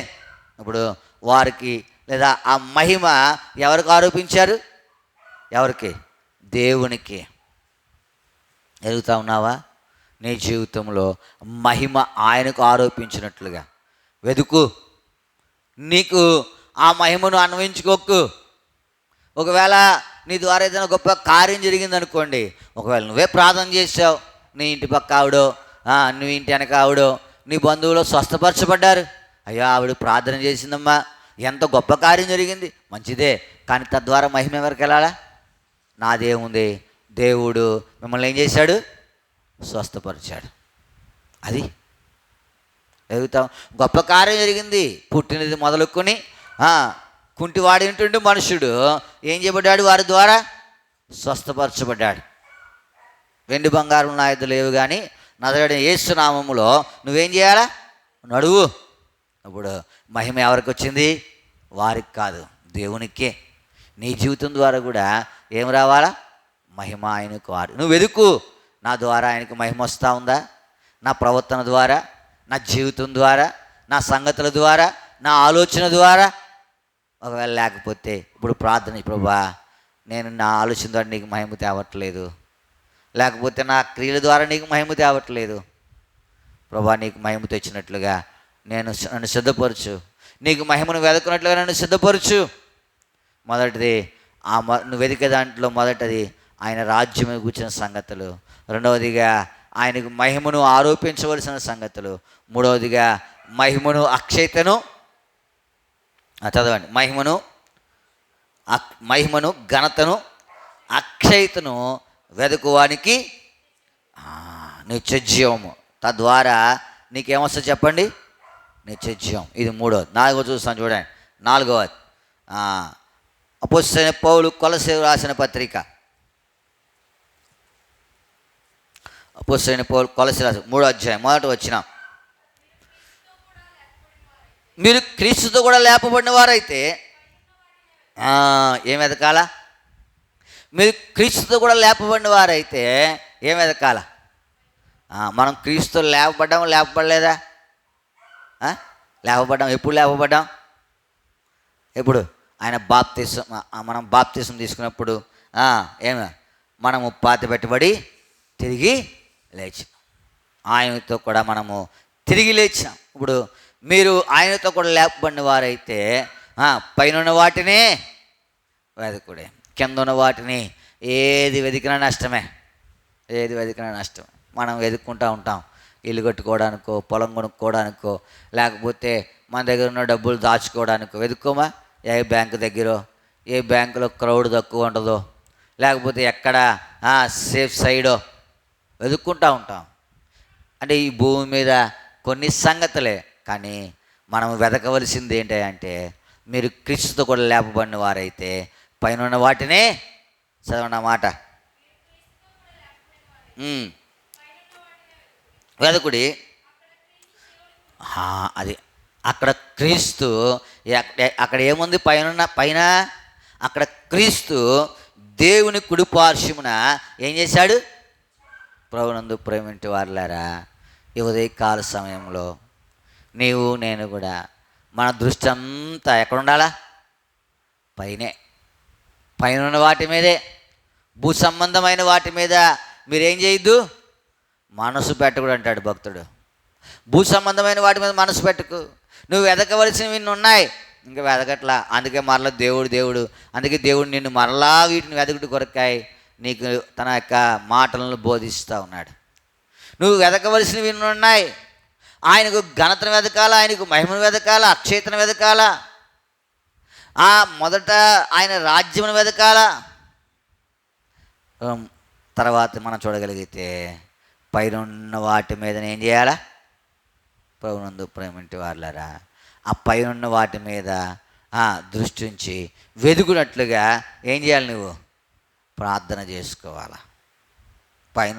ఇప్పుడు వారికి లేదా ఆ మహిమ ఎవరికి ఆరోపించారు? దేవునికి. ఎదుగుతా ఉన్నావా? నీ జీవితంలో మహిమ ఆయనకు ఆరోపించినట్లుగా వెతుకు. నీకు ఆ మహిమను అన్వయించుకోకు. ఒకవేళ నీ ద్వారా ఏదైనా గొప్ప కార్యం జరిగిందనుకోండి, ఒకవేళ నువ్వే ప్రార్థన చేసావు, నీ ఇంటి పక్క ఆవిడో నువ్వు ఇంటి వెనక ఆవిడో నీ బంధువులు స్వస్థపరచబడ్డారు, అయ్యో ఆవిడ ప్రార్థన చేసిందమ్మా, ఎంత గొప్ప కార్యం జరిగింది, మంచిదే. కానీ తద్వారా మహిమ ఎవరికి వెళ్ళాలా? నాదేముంది, దేవుడు మిమ్మల్ని ఏం చేశాడు? స్వస్థపరిచాడు. అది ఎదుగుతాం. గొప్ప కార్యం జరిగింది, పుట్టినది మొదలుకొని కుంటివాడినటువంటి మనుషుడు ఏం చేయబడ్డాడు? వారి ద్వారా స్వస్థపరచబడ్డాడు. వెండి బంగారం నా యొద్ద లేవు, కానీ నజరేయుడైన యేసు నామములో నువ్వేం చేయాలా? నడువు. ఇప్పుడు మహిమ ఎవరికి వచ్చింది? వారికి కాదు, దేవునికే. నీ జీవితం ద్వారా కూడా ఏం రావాలా? మహిమ ఆయనకు. నువ్వు వెతుకు. నా ద్వారా ఆయనకు మహిమ వస్తూ ఉందా? నా ప్రవర్తన ద్వారా, నా జీవితం ద్వారా, నా సంగతుల ద్వారా, నా ఆలోచన ద్వారా. ఒకవేళ లేకపోతే ఇప్పుడు ప్రార్థన, ప్రభువా నేను నా ఆలోచన ద్వారా నీకు మహిమ తేవట్లేదు, లేకపోతే నా క్రియల ద్వారా నీకు మహిమ తేవట్లేదు. ప్రభువా నీకు మహిమ తెచ్చినట్లుగా నన్ను సిద్ధపరచు, నీకు మహిమను వెతుకున్నట్లుగా నన్ను సిద్ధపరచు. మొదటిది నువ్వు వెతికే దాంట్లో మొదటిది ఆయన రాజ్యం కూర్చున్న సంగతులు, రెండవదిగా ఆయనకు మహిమను ఆరోపించవలసిన సంగతులు, మూడవదిగా మహిమను అక్షయతను చదవండి. మహిమను ఘనతను అక్షయతను వెదకువానికి నిత్యజీవము, తద్వారా నీకేమొస్తుంది చెప్పండి? నిత్యజీవం. ఇది మూడోది. నాలుగో చూస్తాను చూడండి. నాలుగవది అపోస్తలుడైన పౌలు కొలస్సీయులకు రాసిన పత్రిక. అపోస్తలుడైన పౌలు కొలస్సీయులకు 3వ అధ్యాయం 1వ వచనం. మీరు క్రీస్తుతో కూడా లేపబడిన వారైతే ఏం వెతకాల? మీరు క్రీస్తుతో కూడా లేపబడిన వారైతే ఏం వెతకాల? మనం క్రీస్తుతో లేపబడలేదా? లేపబడ్డాం. ఎప్పుడు లేపబడ్డాం? ఎప్పుడు? ఆయన మనం బాప్తిసం తీసుకున్నప్పుడు మనము పాతి పెట్టబడి తిరిగి లేచాం. ఆయనతో కూడా మనము తిరిగి లేచాం. ఇప్పుడు మీరు ఆయనతో కూడా లేపబడిన వారైతే పైన వాటిని వెదకుడే, కింద ఉన్న వాటిని ఏది వెతికినా నష్టమే. మనం వెతుక్కుంటూ ఉంటాం. ఇల్లు కట్టుకోవడానికో, పొలం కొనుక్కోవడానికో, లేకపోతే మన దగ్గర ఉన్న డబ్బులు దాచుకోవడానికో వెతుక్కోమా? ఏ బ్యాంకు దగ్గర, ఏ బ్యాంకులో క్రౌడ్ తక్కువ ఉంటుందో, లేకపోతే ఎక్కడ సేఫ్ సైడో వెతుక్కుంటూ ఉంటాం. అంటే ఈ భూమి మీద కొన్ని సంగతులే, కానీ మనం వెతకవలసింది ఏంటంటే మీరు క్రీస్తుతో కూడా లేపబడిన వారైతే పైన ఉన్న వాటినే చదవన్న మాట వెదకుడి. అది అక్కడ క్రీస్తు, అక్కడ ఏముంది? పైన అక్కడ క్రీస్తు దేవుని కుడి పార్శ్వమున ఏం చేశాడు? ప్రభునందు ప్రేమింటి వారులారా, ఈ ఉదయకాల సమయంలో నీవు నేను కూడా మన దృష్టి అంతా ఎక్కడ ఉండాలా? పైన ఉన్న వాటి మీదే, భూ సంబంధమైన వాటి మీద మీరేం చేయొద్దు? మనసు పెట్టకూడదు అంటాడు భక్తుడు. భూ సంబంధమైన వాటి మీద మనసు పెట్టకు. నువ్వు వెతకవలసినవి ఇన్ని ఉన్నాయి, ఇంకా వెతకట్లా. అందుకే మరలా దేవుడు అందుకే దేవుడు నిన్ను మరలా వీటిని వెతకుడు కొరకాయి నీకు తన యొక్క మాటలను బోధిస్తూ ఉన్నాడు. నువ్వు వెతకవలసినవి ఇన్ని ఉన్నాయి. ఆయనకు ఘనతను వెతకాల, ఆయనకు మహిమను వెతకాల, అక్షయతను వెతకాల, మొదట ఆయన రాజ్యమును వెతకాల. తర్వాత మనం చూడగలిగితే పైన ఉన్న వాటి మీద ఏం చేయాలా? ప్రభునందు ప్రేమింటి వారులారా, ఆ పైన ఉన్న వాటి మీద దృష్టి ఉంచి వెతుకున్నట్లుగా ఏం చేయాలి? నువ్వు ప్రార్థన చేసుకోవాలా. పైన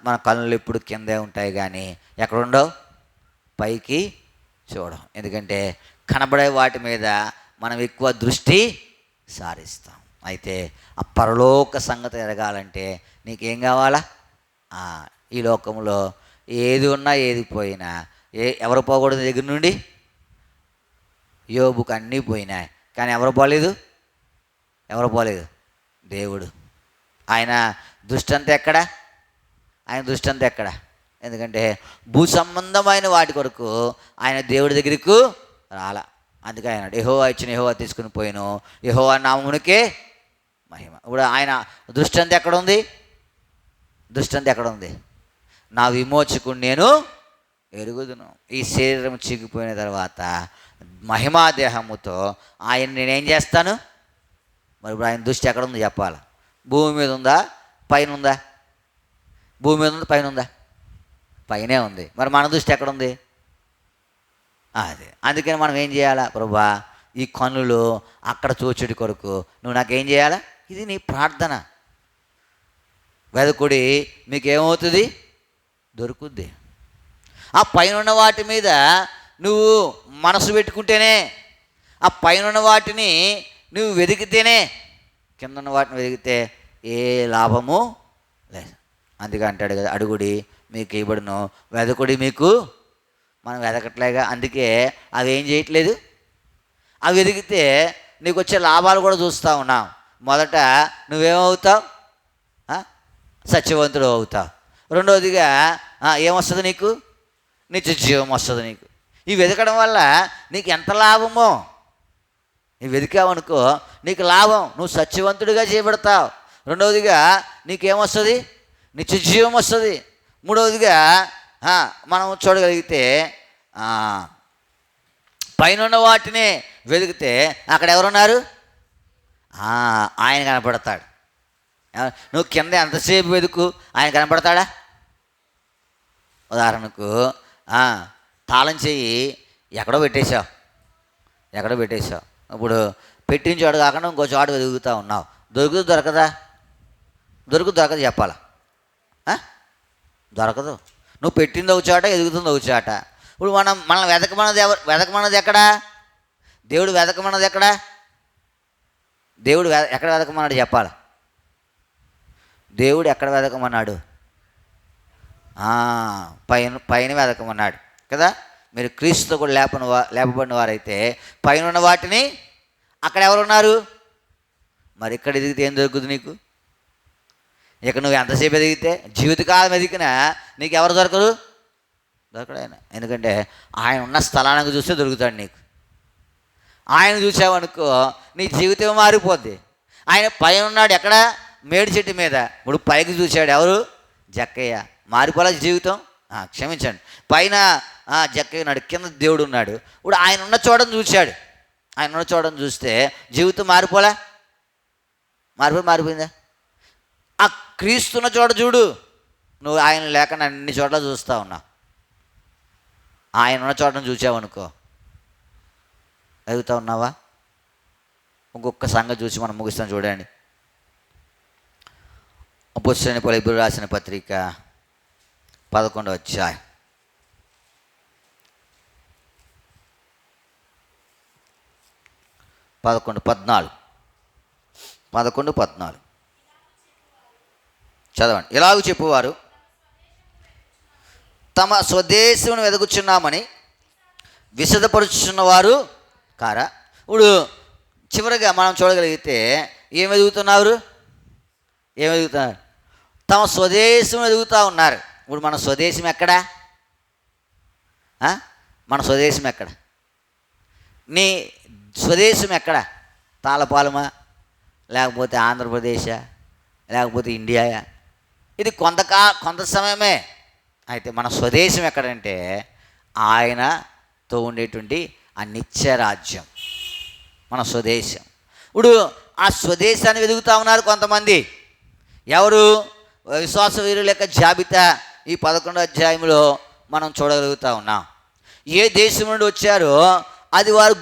మన కళ్ళు ఎప్పుడు కిందే ఉంటాయి, కానీ ఎక్కడుండవు? పైకి చూడం. ఎందుకంటే కనబడే వాటి మీద మనం ఎక్కువ దృష్టి సారిస్తాం. అయితే ఆ పరలోక సంగతి ఎరగాలంటే నీకేం కావాలా? ఈ లోకంలో ఏది ఉన్నా ఏది పోయినా ఎవరు పోకూడదు దగ్గర నుండి? యోబుకు అన్నీ పోయినాయి, కానీ ఎవరు పోలేదు? దేవుడు. ఆయన దృష్టి అంతా ఎక్కడ? ఎందుకంటే భూ సంబంధమైన వాటి కొరకు ఆయన దేవుడి దగ్గరకు రాలా. అందుకే ఆయన యెహోవా ఇచ్చిన యెహోవా తీసుకుని పోయిను, యెహోవా నామమునికే మహిమ. ఇప్పుడు ఆయన దృష్టి అంతా ఎక్కడ ఉంది? నా విమోచకుడు నేను ఎరుగుదును. ఈ శరీరం చిగిపోయిన తర్వాత మహిమాదేహముతో ఆయన నేనేం చేస్తాను? మరి ఇప్పుడు ఆయన దృష్టి ఎక్కడ ఉంది చెప్పాలి? భూమి మీద ఉందా? పైన ఉందా? భూమి మీద ఉందా? పైన ఉందా? పైనే ఉంది. మరి మన దృష్టి ఎక్కడ ఉంది? అదే. అందుకని మనం ఏం చేయాలా? ప్రభువా, ఈ కన్నులు అక్కడ చూచుడి కొరకు నువ్వు నాకేం చేయాలా? ఇది నీ ప్రార్థన. వెదకుడి, మీకేమవుతుంది? దొరుకుద్ది. ఆ పైన ఉన్న వాటి మీద నువ్వు మనసు పెట్టుకుంటేనే, ఆ పైన ఉన్న వాటిని నువ్వు వెతికితేనే, కింద ఉన్న వాటిని వెతికితే ఏ లాభము లేదు. అందుకే అంటాడు కదా, అడుగుడి మీకు ఇవ్వబడును, వెదకుడి మీకు. మనం వెదకట్లేగా, అందుకే అవి ఏం చేయట్లేదు. అవి వెతికితే నీకు వచ్చే లాభాలు కూడా చూస్తూ ఉన్నాం. మొదట నువ్వేమవుతావు? సత్యవంతుడు అవుతావు. రెండవదిగా ఏమొస్తుంది నీకు? నిత్య జీవం వస్తుంది నీకు. ఇవి వెతకడం వల్ల నీకు ఎంత లాభమో. ఇవి వెతికావనుకో నీకు లాభం, నువ్వు సత్యవంతుడిగా చేయబడతావు. రెండవదిగా నీకేమొస్తుంది? నిత్య జీవం వస్తుంది. మూడవదిగా మనం చూడగలిగితే పైన వాటిని వెతికితే అక్కడ ఎవరున్నారు? ఆయన కనపడతాడు. నువ్వు కింద ఎంతసేపు వెతుకు, ఆయన కనపడతాడా? ఉదాహరణకు తాళం చెయ్యి ఎక్కడో పెట్టేశావు. ఇప్పుడు పెట్టిన చోటు కాకుండా ఇంకో చోటు వెతుకుతూ ఉన్నావు. దొరకదా? దొరకదు చెప్పాలా? దొరకదు. నువ్వు పెట్టింది ఒక చోట, ఎదుగుతుంది ఒక చోట. ఇప్పుడు మనం వెతకమన్నది ఎక్కడా? దేవుడు వెతకమన్నది ఎక్కడా? దేవుడు ఎక్కడ వెతకమన్నాడు చెప్పాలి? దేవుడు ఎక్కడ వెతకమన్నాడు? పైన వెతకమన్నాడు కదా. మీరు క్రీస్తుతో కూడా లేపబడిన వారైతే పైన ఉన్న వాటిని, అక్కడ ఎవరున్నారు? మరి ఇక్కడ ఎదిగితే ఏం దొరుకుతుంది నీకు? ఇక నువ్వు ఎంతసేపు ఎదిగితే, జీవితకాలం ఎదిగినా నీకు ఎవరు దొరకడు ఆయన. ఎందుకంటే ఆయన ఉన్న స్థలానికి చూస్తే దొరుకుతాడు నీకు. ఆయన చూసావనుకో నీ జీవితం మారిపోద్ది. ఆయన పైన ఉన్నాడు ఎక్కడ? మేడి చెట్టు మీద. ఇప్పుడు పైకి చూశాడు ఎవరు? జక్కయ్య. మారిపోలే జీవితం? క్షమించండి, పైన జక్కయ్య ఉన్నాడు, కింద దేవుడు ఉన్నాడు. ఇప్పుడు ఆయన ఉన్న చోటను చూశాడు. ఆయన ఉన్న చోటను చూస్తే జీవితం మారిపోయిందా? ఆ క్రీస్తున్న చోట చూడు. నువ్వు ఆయన లేకుండా అన్ని చోట్ల చూస్తూ ఉన్నావు. ఆయన ఉన్న చోటను చూసావనుకో ఎదుగుతూ ఉన్నావా? ఇంకొక సంగతి చూసి మనం ముగిస్తాం. చూడండి, అపోస్తలుడైన పౌలు రాసిన పత్రిక 11వ అధ్యాయం 11-14 చదవండి. ఇలాగ చెప్పువారు తమ స్వదేశమును వెతుకుచున్నామని విశదపరుచున్నవారు కారా? ఇప్పుడు చివరిగా మనం చూడగలిగితే ఏం వెతుకుతున్నారు? తమ స్వదేశం వెతుకుతూ ఉన్నారు. ఇప్పుడు మన స్వదేశం ఎక్కడా? మన స్వదేశం ఎక్కడ? నీ స్వదేశం ఎక్కడ? తాళపాలమా, లేకపోతే ఆంధ్రప్రదేశా, లేకపోతే ఇండియాయా? ఇది కొంత సమయమే. అయితే మన స్వదేశం ఎక్కడంటే ఆయనతో ఉండేటువంటి ఆ నిత్య రాజ్యం మన స్వదేశం. ఇప్పుడు ఆ స్వదేశాన్ని వెతుకుతూ ఉన్నారు కొంతమంది. ఎవరు? విశ్వాస వీరుల యొక్క జాబితా ఈ 11వ అధ్యాయంలో మనం చూడగలుగుతూ ఉన్నాం. ఏ దేశం నుండి వచ్చారో అది వారు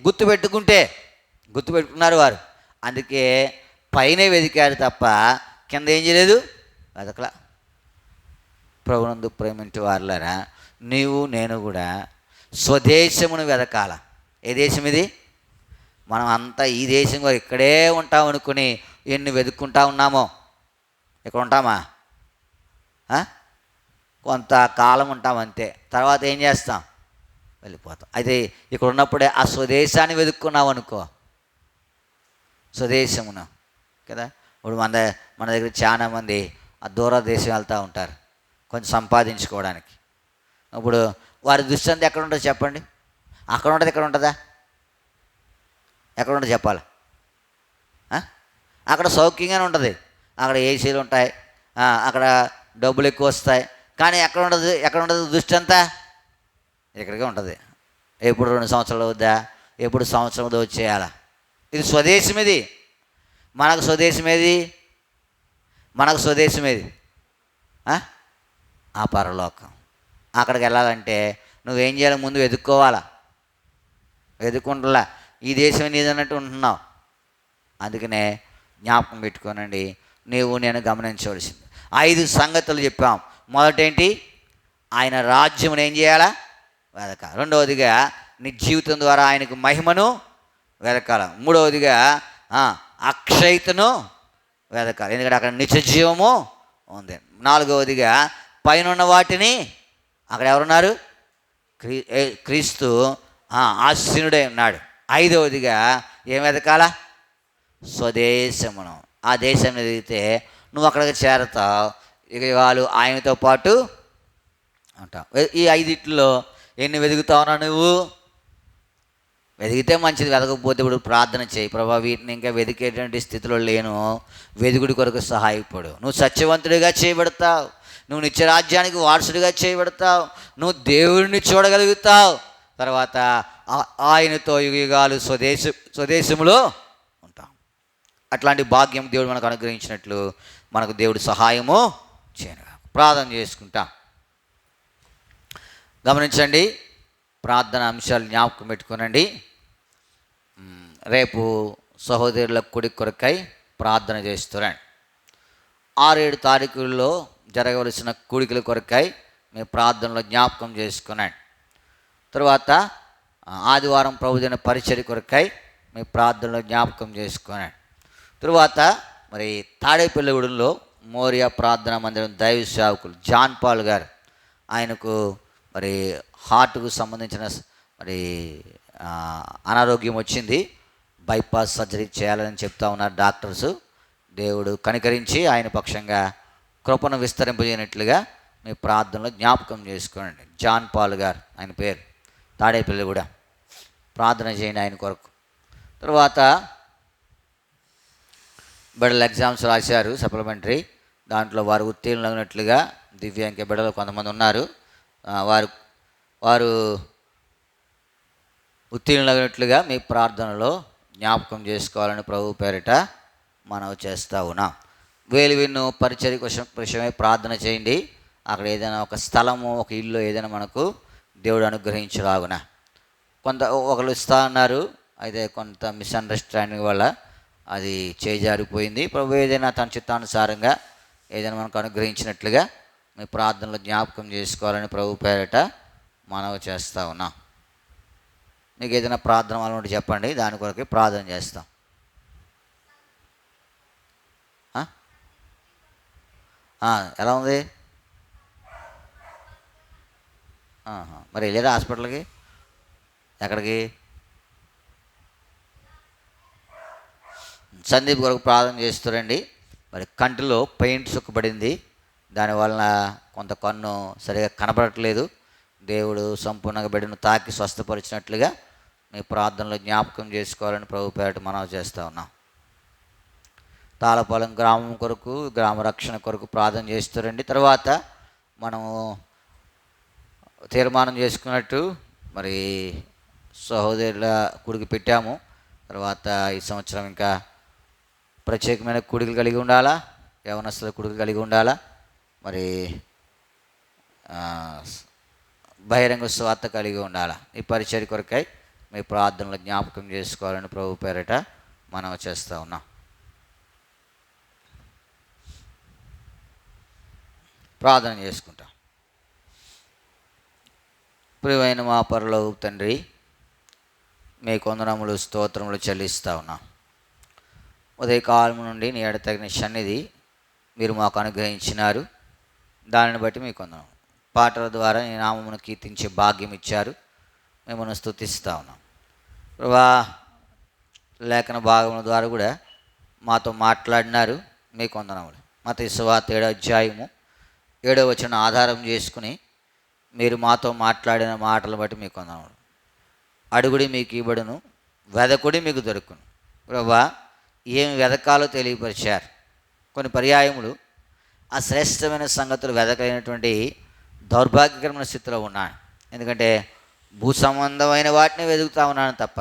గుర్తుపెట్టుకున్నారు వారు. అందుకే పైన వెతికారు తప్ప కింద ఏం చేయలేదు, వెతకలా. ప్రభునందు ప్రేమించే వారులారా, నీవు నేను కూడా స్వదేశమును వెతకాల. ఏ దేశం ఇది? మనం అంతా ఈ దేశంలో ఇక్కడే ఉంటాం అనుకుని ఎన్ని వెతుక్కుంటా ఉన్నామో. ఇక్కడ ఉంటామా? కొంతకాలం ఉంటాం అంతే, తర్వాత ఏం చేస్తాం? వెళ్ళిపోతాం. అయితే ఇక్కడ ఉన్నప్పుడే ఆ స్వదేశాన్ని వెతుక్కున్నాం అనుకో, స్వదేశమును కదా. ఇప్పుడు మన దగ్గర చాలామంది ఆ దూర దేశం వెళ్తూ ఉంటారు కొంచెం సంపాదించుకోవడానికి. ఇప్పుడు వారి దృష్టి అంతా ఎక్కడ ఉంటుంది చెప్పండి? అక్కడ ఉంటుంది, ఇక్కడ ఉంటుందా? ఎక్కడ ఉంటుంది చెప్పాలి? అక్కడ సౌఖ్యంగానే ఉంటుంది, అక్కడ ఏసీలు ఉంటాయి, అక్కడ డబ్బులు ఎక్కువ వస్తాయి. కానీ ఎక్కడ ఉంటుంది దృష్టి అంతా? ఇక్కడికే ఉంటుంది. ఎప్పుడు 2 సంవత్సరాలు అవుద్దా, ఎప్పుడు సంవత్సరం అవుదా వచ్చేయాలా? ఇది స్వదేశం. ఇది మనకు స్వదేశం ఏది? ఆ పరలోకం. అక్కడికి వెళ్ళాలంటే నువ్వేం చేయాలి? ముందు వెతుక్కుంటలా ఈ దేశం నీదన్నట్టు ఉంటున్నావు. అందుకనే జ్ఞాపకం పెట్టుకోనండి, నీవు నేను గమనించవలసింది 5 సంగతులు చెప్పాం. మొదటేంటి? ఆయన రాజ్యమును ఏం చేయాలా? వెతకాలి. రెండవదిగా నీ జీవితం ద్వారా ఆయనకు మహిమను వెతకాల. మూడవదిగా అక్షయతను వెతకాలి, ఎందుకంటే అక్కడ నిత్య జీవము ఉంది. నాలుగవదిగా పైన ఉన్న వాటిని, అక్కడ ఎవరున్నారు? క్రీస్తు ఆసీనుడై ఉన్నాడు. ఐదవదిగా ఏం వెతకాలా? స్వదేశమును. ఆ దేశం ఎదిగితే నువ్వు అక్కడికి చేరతావు, ఇక వాళ్ళు ఆయనతో పాటు అంటావు. ఈ 5 ఎన్ని వెతుకుతావునా నువ్వు? వెతికితే మంచిది, వెతకపోతే ఇప్పుడు ప్రార్థన చేయి, ప్రభా వీటిని ఇంకా వెతికేటువంటి స్థితిలో లేను, వెతుకుడి కొరకు సహాయపడు. నువ్వు సత్యవంతుడిగా చేయబడతావు, నువ్వు నిత్యరాజ్యానికి వారసుడిగా చేయబడతావు, నువ్వు దేవుడిని చూడగలుగుతావు. తర్వాత ఆయనతో యుగాలు స్వదేశంలో ఉంటాం. అట్లాంటి భాగ్యం దేవుడు మనకు అనుగ్రహించినట్లు మనకు దేవుడు సహాయము చేయను. ప్రార్థన చేసుకుంటాం. గమనించండి, ప్రార్థన అంశాలు జ్ఞాపకం పెట్టుకోనండి. రేపు సహోదరుల కుడి కొరకై ప్రార్థన చేస్తున్నాను. 6-7 తారీఖుల్లో జరగవలసిన కూడికల కొరకై మీ ప్రార్థనలో జ్ఞాపకం చేసుకున్నాను. తర్వాత ఆదివారం ప్రభుదిన పరిచర్య కొరకై మీ ప్రార్థనలో జ్ఞాపకం చేసుకున్నాను. తరువాత మరి తాడేపల్లిగూడెంలో మోరియా ప్రార్థనా మందిరం దైవ సేవకులు జాన్ పాల్ గారు, ఆయనకు మరి హార్ట్కు సంబంధించిన మరి అనారోగ్యం వచ్చింది, బైపాస్ సర్జరీ చేయాలని చెప్తా ఉన్నారు డాక్టర్స్. దేవుడు కనికరించి ఆయన పక్షంగా కృపను విస్తరింపజేయనట్లుగా మీ ప్రార్థనలో జ్ఞాపకం చేసుకోండి. జాన్ పాల్ గారు ఆయన పేరు, తాడేపల్లి కూడా ప్రార్థన చేయండి ఆయన కొరకు. తర్వాత బిడ్డలు ఎగ్జామ్స్ రాశారు సప్లిమెంటరీ, దాంట్లో వారు ఉత్తీర్ణులైనట్లుగా దివ్యాంగ బిడ్డలు కొంతమంది ఉన్నారు. వారు ఉత్తీర్ణులైనట్లుగా మీ ప్రార్థనలో జ్ఞాపకం చేసుకోవాలని ప్రభు పేరిట మనవి చేస్తూ ఉన్నాం. వేలువిన్ను పరిచర్య విషయమై ప్రార్థన చేయండి. అక్కడ ఏదైనా ఒక స్థలము, ఒక ఇల్లు ఏదైనా మనకు దేవుడు అనుగ్రహించలాగున. ఒకరు ఇస్తా అన్నారు, అయితే కొంత మిస్అండర్స్టాండింగ్ వల్ల అది చేజారిపోయింది. ప్రభు ఏదైనా తన చిత్తానుసారంగా ఏదైనా మనకు అనుగ్రహించినట్లుగా మీ ప్రార్థనలో జ్ఞాపకం చేసుకోవాలని ప్రభు పేరిట మనవి చేస్తూ ఉన్నాం. మీకు ఏదైనా ప్రార్థన వల్ల ఉంటే చెప్పండి, దాని కొరకు ప్రార్థన చేస్తాం. ఎలా ఉంది? మరి వెళ్ళారా హాస్పిటల్కి? ఎక్కడికి? సందీప్ కొరకు ప్రార్థన చేస్తారండి. మరి కంటిలో పెయింట్ సుక్కబడింది, దానివలన కొంత కన్ను సరిగా కనబడట్లేదు. దేవుడు సంపూర్ణంగా బిడ్డను తాకి స్వస్థపరిచినట్లుగా మీ ప్రార్థనలో జ్ఞాపకం చేసుకోవాలని ప్రభు పేరిట మనవి చేస్తూ ఉన్నాం. తాళపాలెం గ్రామం కొరకు, గ్రామ రక్షణ కొరకు ప్రార్థన చేస్తారండి. తర్వాత మనము తీర్మానం చేసుకున్నట్టు మరి సహోదరుల కూడికి పెట్టాము. తర్వాత ఈ సంవత్సరం ఇంకా ప్రత్యేకమైన కూడికలు కలిగి ఉండాలా, యవనస్తుల కూడికలు కలిగి ఉండాలా, మరి బహిరంగ స్వార్థ కలిగి ఉండాలా. ఈ పరిచర్య కొరకై మీ ప్రార్థనలు జ్ఞాపకం చేసుకోవాలని ప్రభు పేరిట మనం చేస్తూ ఉన్నాం. ప్రార్థన చేసుకుంటాం. ప్రియమైన మా పరలోక తండ్రి, మీ వందనములు స్తోత్రములు చెల్లిస్తూ ఉన్నాం. ఉదయకాలం నుండి నీ ఎడతగిన సన్నిధి మీరు మాకు అనుగ్రహించినారు. దానిని బట్టి మీకు వందనం. పాటల ద్వారా నీ నామమును కీర్తించే భాగ్యం ఇచ్చారు, మిమ్మల్ని స్తుతిస్తూ ఉన్నాం. ప్రభా, లేఖన భాగముల ద్వారా కూడా మాతో మాట్లాడినారు, మీకు వందనములు. మత్తయి సువార్త 7వ అధ్యాయము 7వ వచనం ఆధారం చేసుకుని మీరు మాతో మాట్లాడిన మాటలు బట్టి మీకు వందనములు. అడుగుడి మీకు ఇవ్వబడును, వెదకుడి మీకు దొరుకును. ప్రభా, ఏమి వెదకాలో తెలియపరిచారు. కొన్ని పర్యాయములు ఆ శ్రేష్టమైన సంగతులు వెదకలేనటువంటి దౌర్భాగ్యకరమైన స్థితిలో ఉన్నాను. ఎందుకంటే భూ సంబంధమైన వాటిని వెతుకుతా ఉన్నాను తప్ప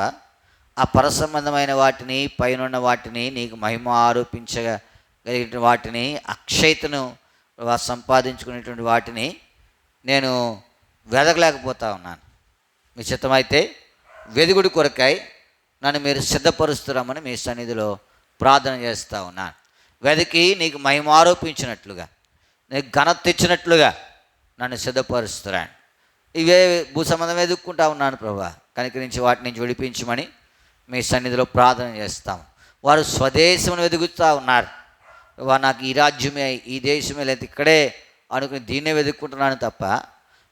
ఆ పర సంబంధమైన వాటిని, పైనున్న వాటిని, నీకు మహిమ ఆరోపించగలిగిన వాటిని, అక్షయతను సంపాదించుకునేటువంటి వాటిని నేను వెదకలేకపోతా ఉన్నాను. మీ చిత్తమైతే వెదుగుడి కొరకై నన్ను మీరు సిద్ధపరుస్తున్నామని మీ సన్నిధిలో ప్రార్థన చేస్తూ ఉన్నాను. వెతికి నీకు మహిమ ఆరోపించినట్లుగా, నీకు ఘనత తెచ్చినట్లుగా నన్ను సిద్ధపరుస్తున్నాను. ఇవే భూ సంబంధం వెతుక్కుంటా ఉన్నాను ప్రభా, కనికరించి వాటి నుంచి విడిపించమని మీ సన్నిధిలో ప్రార్థన చేస్తాము. వారు స్వదేశమును వెతుకుతూ ఉన్నారు. నాకు ఈ రాజ్యమే, ఈ దేశమే, లేదా ఇక్కడే అనుకుని దీన్నే వెతుక్కుంటున్నాను తప్ప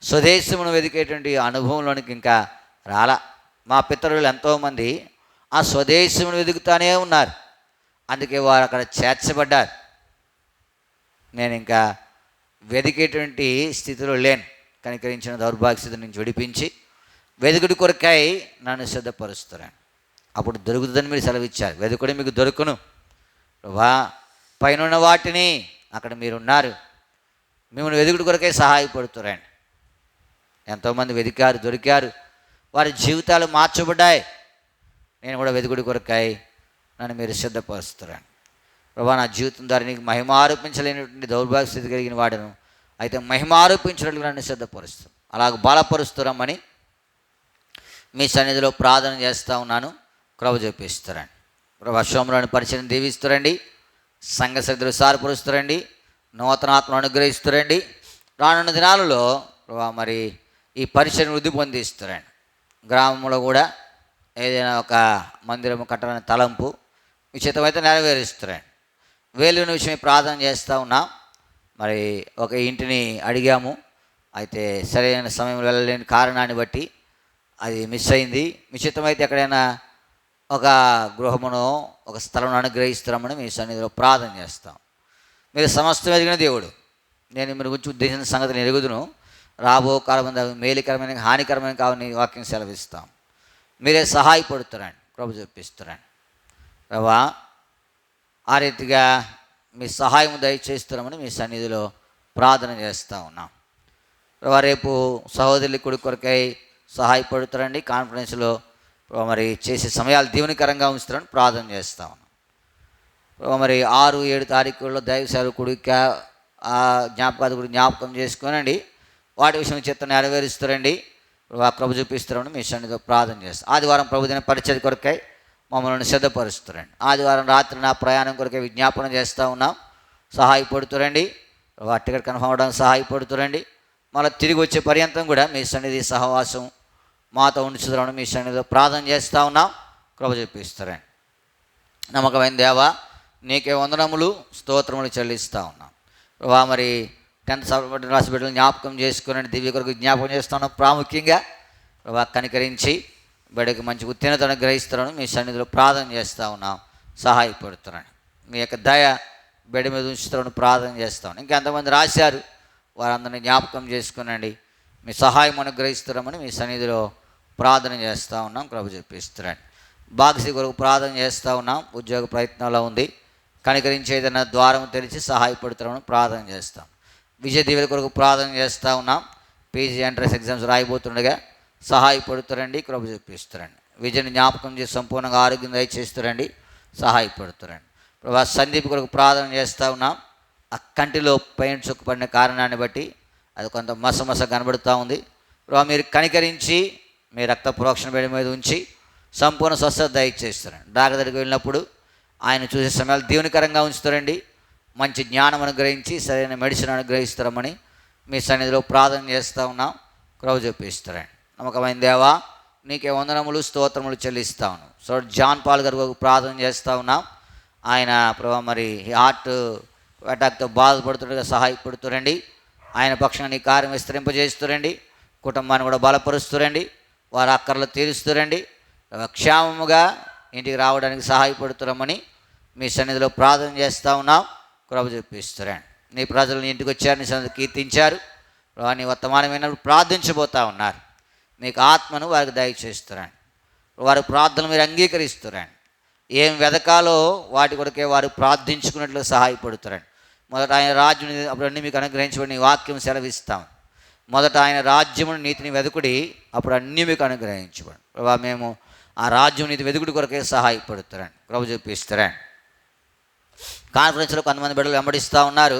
స్వదేశమును వెతికేటువంటి అనుభవంలోనికి ఇంకా రాలా. మా పితరులు ఎంతోమంది ఆ స్వదేశమును వెతుకుతానే ఉన్నారు, అందుకే వారు అక్కడ చేర్చబడ్డారు. నేను ఇంకా వెతికేటువంటి స్థితిలో లేను. కనికరించిన దౌర్భాగ్య స్థితి నుంచి విడిపించి వెతుకుడి కొరకై నన్ను సిద్ధపరుస్తున్నాను. అప్పుడు దొరుకుతుందని మీరు సెలవిచ్చారు. వెతుకుడి మీకు దొరుకును. వా పైన వాటిని, అక్కడ మీరున్నారు, మిమ్మల్ని వెదుకుడు కొరకే సహాయపడుతురండి. ఎంతోమంది వెతికారు, దొరికారు, వారి జీవితాలు మార్చబడ్డాయి. నేను కూడా వెతుకుడి కొరకాయి నన్ను మీరు సిద్ధపరుస్తారండి. ప్రభా, నా జీవితం ద్వారా నీకు మహిమ ఆరోపించలేనటువంటి దౌర్భాగ్య స్థితి కలిగిన వాడను, అయితే మహిమ ఆరోపించినట్లుగా నన్ను సిద్ధపరుస్తాం, అలాగ బలపరుస్తున్నామని మీ సన్నిధిలో ప్రార్థన చేస్తూ ఉన్నాను. కృప చూపిస్తారండి. ప్రభా, సోమరాని పరిచయం దీవిస్తారండి, సంఘ శ్రద్ధలు సారపరుస్తారండి, నూతన ఆత్మను అనుగ్రహిస్తారండి. రానున్న దినాలలో ప్రభా మరి ఈ పరిచయం వృద్ధి పొందిస్తారండి. గ్రామంలో కూడా ఏదైనా ఒక మందిరం కట్టాలని తలంపు మీ చిత్తమైతే నెరవేరుస్తారండి. వేలుని విషయమై ప్రార్థన చేస్తూ ఉన్నాం. మరి ఒక ఇంటిని అడిగాము, అయితే సరైన సమయంలో వెళ్ళలేని కారణాన్ని బట్టి అది మిస్ అయింది. మీ చిత్తమైతే ఎక్కడైనా ఒక గృహమును, ఒక స్థలం అనుగ్రహిస్తామని మీ సన్నిధిలో ప్రార్థన చేస్తాం. మీరు సమస్తం ఎదిగిన దేవుడు. నేను మీరు గురించి ఉద్దేశించిన సంగతిని ఎరుగుదును. రాబో కాలం మేలుకరమైన హానికరమైన కావాలని వాక్యం సెలవిస్తాం. మీరే సహాయపడుతారండి, ప్రభు చూపిస్తారండి. ప్రభా, ఆ రీతిగా మీ సహాయం దయచేస్తున్నామని మీ సన్నిధిలో ప్రార్థన చేస్తూ ఉన్నాం. ప్రభా, రేపు సహోదరుల కొడుకు కొరకై సహాయపడుతారండి. కాన్ఫరెన్స్లో మరి చేసే సమయాలు దీవెనకరంగా ఉంచుతారని ప్రార్థన చేస్తూ ఉన్నాం. ప్రభా, మరి 6-7 తారీఖుల్లో దైవ సేవకుడికి ఆ జ్ఞాపకాలు కూడా జ్ఞాపకం చేసుకోనండి. వాటి విషయం చిత్తం నెరవేరుస్తారండి. ప్రభు చూపిస్తారని మీ సన్నిధిలో ప్రార్థన చేస్తాం. ఆదివారం ప్రభుదిన పరిచయ కొరకై మమ్మల్ని సిద్ధపరుస్తారండి. ఆదివారం రాత్రి నా ప్రయాణం కొరకై విజ్ఞాపన చేస్తూ ఉన్నాం. సహాయపడుతారండి. టికెట్ కన్ఫర్మ్ అవడానికి సహాయపడుతారండి. మళ్ళీ తిరిగి వచ్చే పర్యంతం కూడా మీ సన్నిధి సహవాసం మాతో ఉంచుతారని మీ సన్నిధిలో ప్రార్థన చేస్తూ ఉన్నాం. ప్రభు చూపిస్తారండి. నమ్మకమైన దేవా, నీకే వందనములు స్తోత్రములు చెల్లిస్తూ ఉన్నాం. ప్రభా, మరి 10th సప్లిమెంటరీ రాసి బిడ్డలు జ్ఞాపకం చేసుకుని దివ్య కొరకు జ్ఞాపకం చేస్తున్నాం. ప్రాముఖ్యంగా ప్రభా కనికరించి బిడ్డకి మంచి ఉత్తీర్ణతను అనుగ్రహిస్తారని మీ సన్నిధిలో ప్రార్థన చేస్తూ ఉన్నాం. సహాయపడుతున్నాను. మీ యొక్క దయ బిడ్డ మీద ఉంచుతారని ప్రార్థన చేస్తాం. ఇంకెంతమంది రాశారు వారందరినీ జ్ఞాపకం చేసుకునండి. మీ సహాయం అనుగ్రహిస్తారని మీ సన్నిధిలో ప్రార్థన చేస్తూ ఉన్నాం. ప్రభు చెప్పిస్తారండి. బాక్సీ కొరకు ప్రార్థన చేస్తూ ఉన్నాం. ఉద్యోగ ప్రయత్నంలో ఉంది. కనికరించి ఏదైనా ద్వారం తెరిచి సహాయపడుతారని ప్రార్థన చేస్తాం. విజయ దీవెల కొరకు ప్రార్థన చేస్తూ ఉన్నాం. పీజీ ఎంట్రన్స్ ఎగ్జామ్స్ రాయిపోతుండగా సహాయపడుతారండి. కృప చూపిస్తారండి. విజయని జ్ఞాపకం చేసి సంపూర్ణంగా ఆరోగ్యం దయచేస్తారండి. సహాయపడుతారండి. ప్రభా, సందీప్ కొరకు ప్రార్థన చేస్తూ ఉన్నాం. ఆ కంటిలో పెయిన్ చుక్కపడిన కారణాన్ని బట్టి అది కొంత మసమస కనబడుతూ ఉంది. ప్రభా, మీరు కనికరించి మీ రక్త ప్రోక్షణ బెడి మీద ఉంచి సంపూర్ణ స్వస్థత దయచేస్తారండి. డాక్టర్ దగ్గరికి వెళ్ళినప్పుడు ఆయన చూసే సమయాలు దీవెనకరంగా ఉంచుతారండి. మంచి జ్ఞానం అనుగ్రహించి సరైన మెడిసిన్ అనుగ్రహిస్తారమని మీ సన్నిధిలో ప్రార్థన చేస్తూ ఉన్నాం. కృప చూపిస్తారండి. నమ్మకమైన దేవా, నీకే వందనములు స్తోత్రములు చెల్లిస్తా ఉన్నాం. సో జాన్ పాల్ గారు ప్రార్థన చేస్తూ ఉన్నాం. ఆయన ప్రభా మరి హార్ట్ అటాక్తో బాధపడుతుండగా సహాయపడుతురండి. ఆయన పక్షంగా నీ కార్యం విస్తరింపజేస్తురండి. కుటుంబాన్ని కూడా బలపరుస్తురండి. వారి అక్కర్లు తీరుస్తురండి. క్షేమముగా ఇంటికి రావడానికి సహాయపడుతున్నామని మీ సన్నిధిలో ప్రార్థన చేస్తూ ఉన్నాం. కృప చూపిస్తారండి. నీ ప్రజలు నీ ఇంటికి వచ్చారు, నీ సన్నిధి కీర్తించారు. నీ వర్తమానమైనప్పుడు ప్రార్థించబోతూ ఉన్నారు. మీకు ఆత్మను వారికి దయచేస్తారండి. వారి ప్రార్థనలు మీరు అంగీకరిస్తారండి. ఏం వెదకాలో వాటి కొరకే వారు ప్రార్థించుకున్నట్లు సహాయపడుతారండి. మొదట ఆయన రాజ్యం అప్పుడు అన్నీ మీకు అనుగ్రహించబడి వాక్యం సెలవిస్తాం. మొదట ఆయన రాజ్యమును నీతిని వెదుకుడి, అప్పుడు అన్నీ మీకు అనుగ్రహించబడి. ప్రభా, మేము ఆ రాజ్యం నీతి వెదుకుడి కొరకే సహాయపడుతారండి. కృప చూపిస్తారండి. కాన్ఫరెన్స్లో కొంతమంది బిడ్డలు వెంబడిస్తూ ఉన్నారు.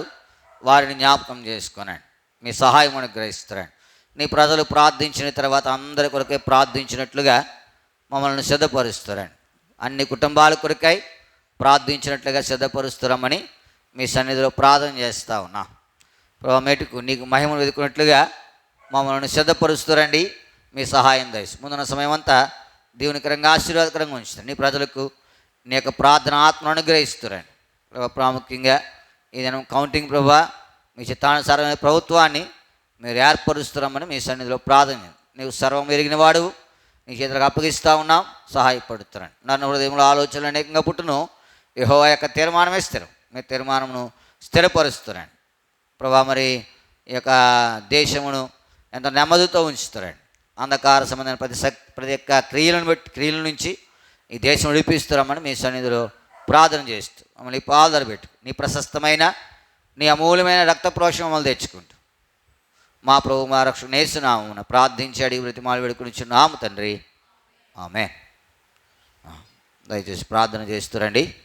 వారిని జ్ఞాపకం చేసుకోనండి. మీ సహాయం అనుగ్రహిస్తారండి. నీ ప్రజలు ప్రార్థించిన తర్వాత అందరి కొరకే ప్రార్థించినట్లుగా మమ్మల్ని సిద్ధపరుస్తారండి. అన్ని కుటుంబాల కొరకై ప్రార్థించినట్లుగా సిద్ధపరుస్తారమని మీ సన్నిధిలో ప్రార్థన చేస్తూ ఉన్నా. ప్రభా, మెటుకు నీకు మహిమను వెతుకున్నట్లుగా మమ్మల్ని సిద్ధపరుస్తారండి. మీ సహాయం దయచేసి ముందున్న సమయం అంతా దీవెనకరంగా ఆశీర్వాదకరంగా ఉంచుతారు. నీ ప్రజలకు నీ యొక్క ప్రార్థన ఆత్మను అనుగ్రహిస్తారండి. ప్రభా, ప్రాముఖ్యంగా ఏదైనా కౌంటింగ్ ప్రభా మీ చిత్తానుసారమైన ప్రభుత్వాన్ని మీరు ఏర్పరుస్తున్నామని మీ సన్నిధిలో ప్రార్థన. నీవు సర్వం ఎరిగిన వాడు, నీ చేతులకు అప్పగిస్తూ ఉన్నాం. సహాయపడుతున్నాను. నన్ను హృదయంలో ఆలోచనలు అనేకంగా పుట్టును. యెహోవా యొక్క తీర్మానమే స్థిరం. మీ తీర్మానమును స్థిరపరుస్తున్నాను. ప్రభా, మరి ఈ యొక్క దేశమును ఎంతో నెమ్మదితో ఉంచుతారండి. అంధకార సంబంధమైన ప్రతి ఒక్క క్రియల నుంచి ఈ దేశం విడిపిస్తున్నామని మీ సన్నిధిలో ప్రార్థన చేస్తూ మమ్మల్ని పాదర పెట్టు. నీ ప్రశస్తమైన నీ అమూల్యమైన రక్త ప్రోక్షణ మమ్మల్ని తెచ్చుకుంటూ మా ప్రభు మా రక్షణ యేసునామమున ప్రార్థించి అడిగి బ్రతిమాలు వేడుకొనిచున్నాము తండ్రి. ఆమేన్. దయచేసి ప్రార్థన చేస్తురండి.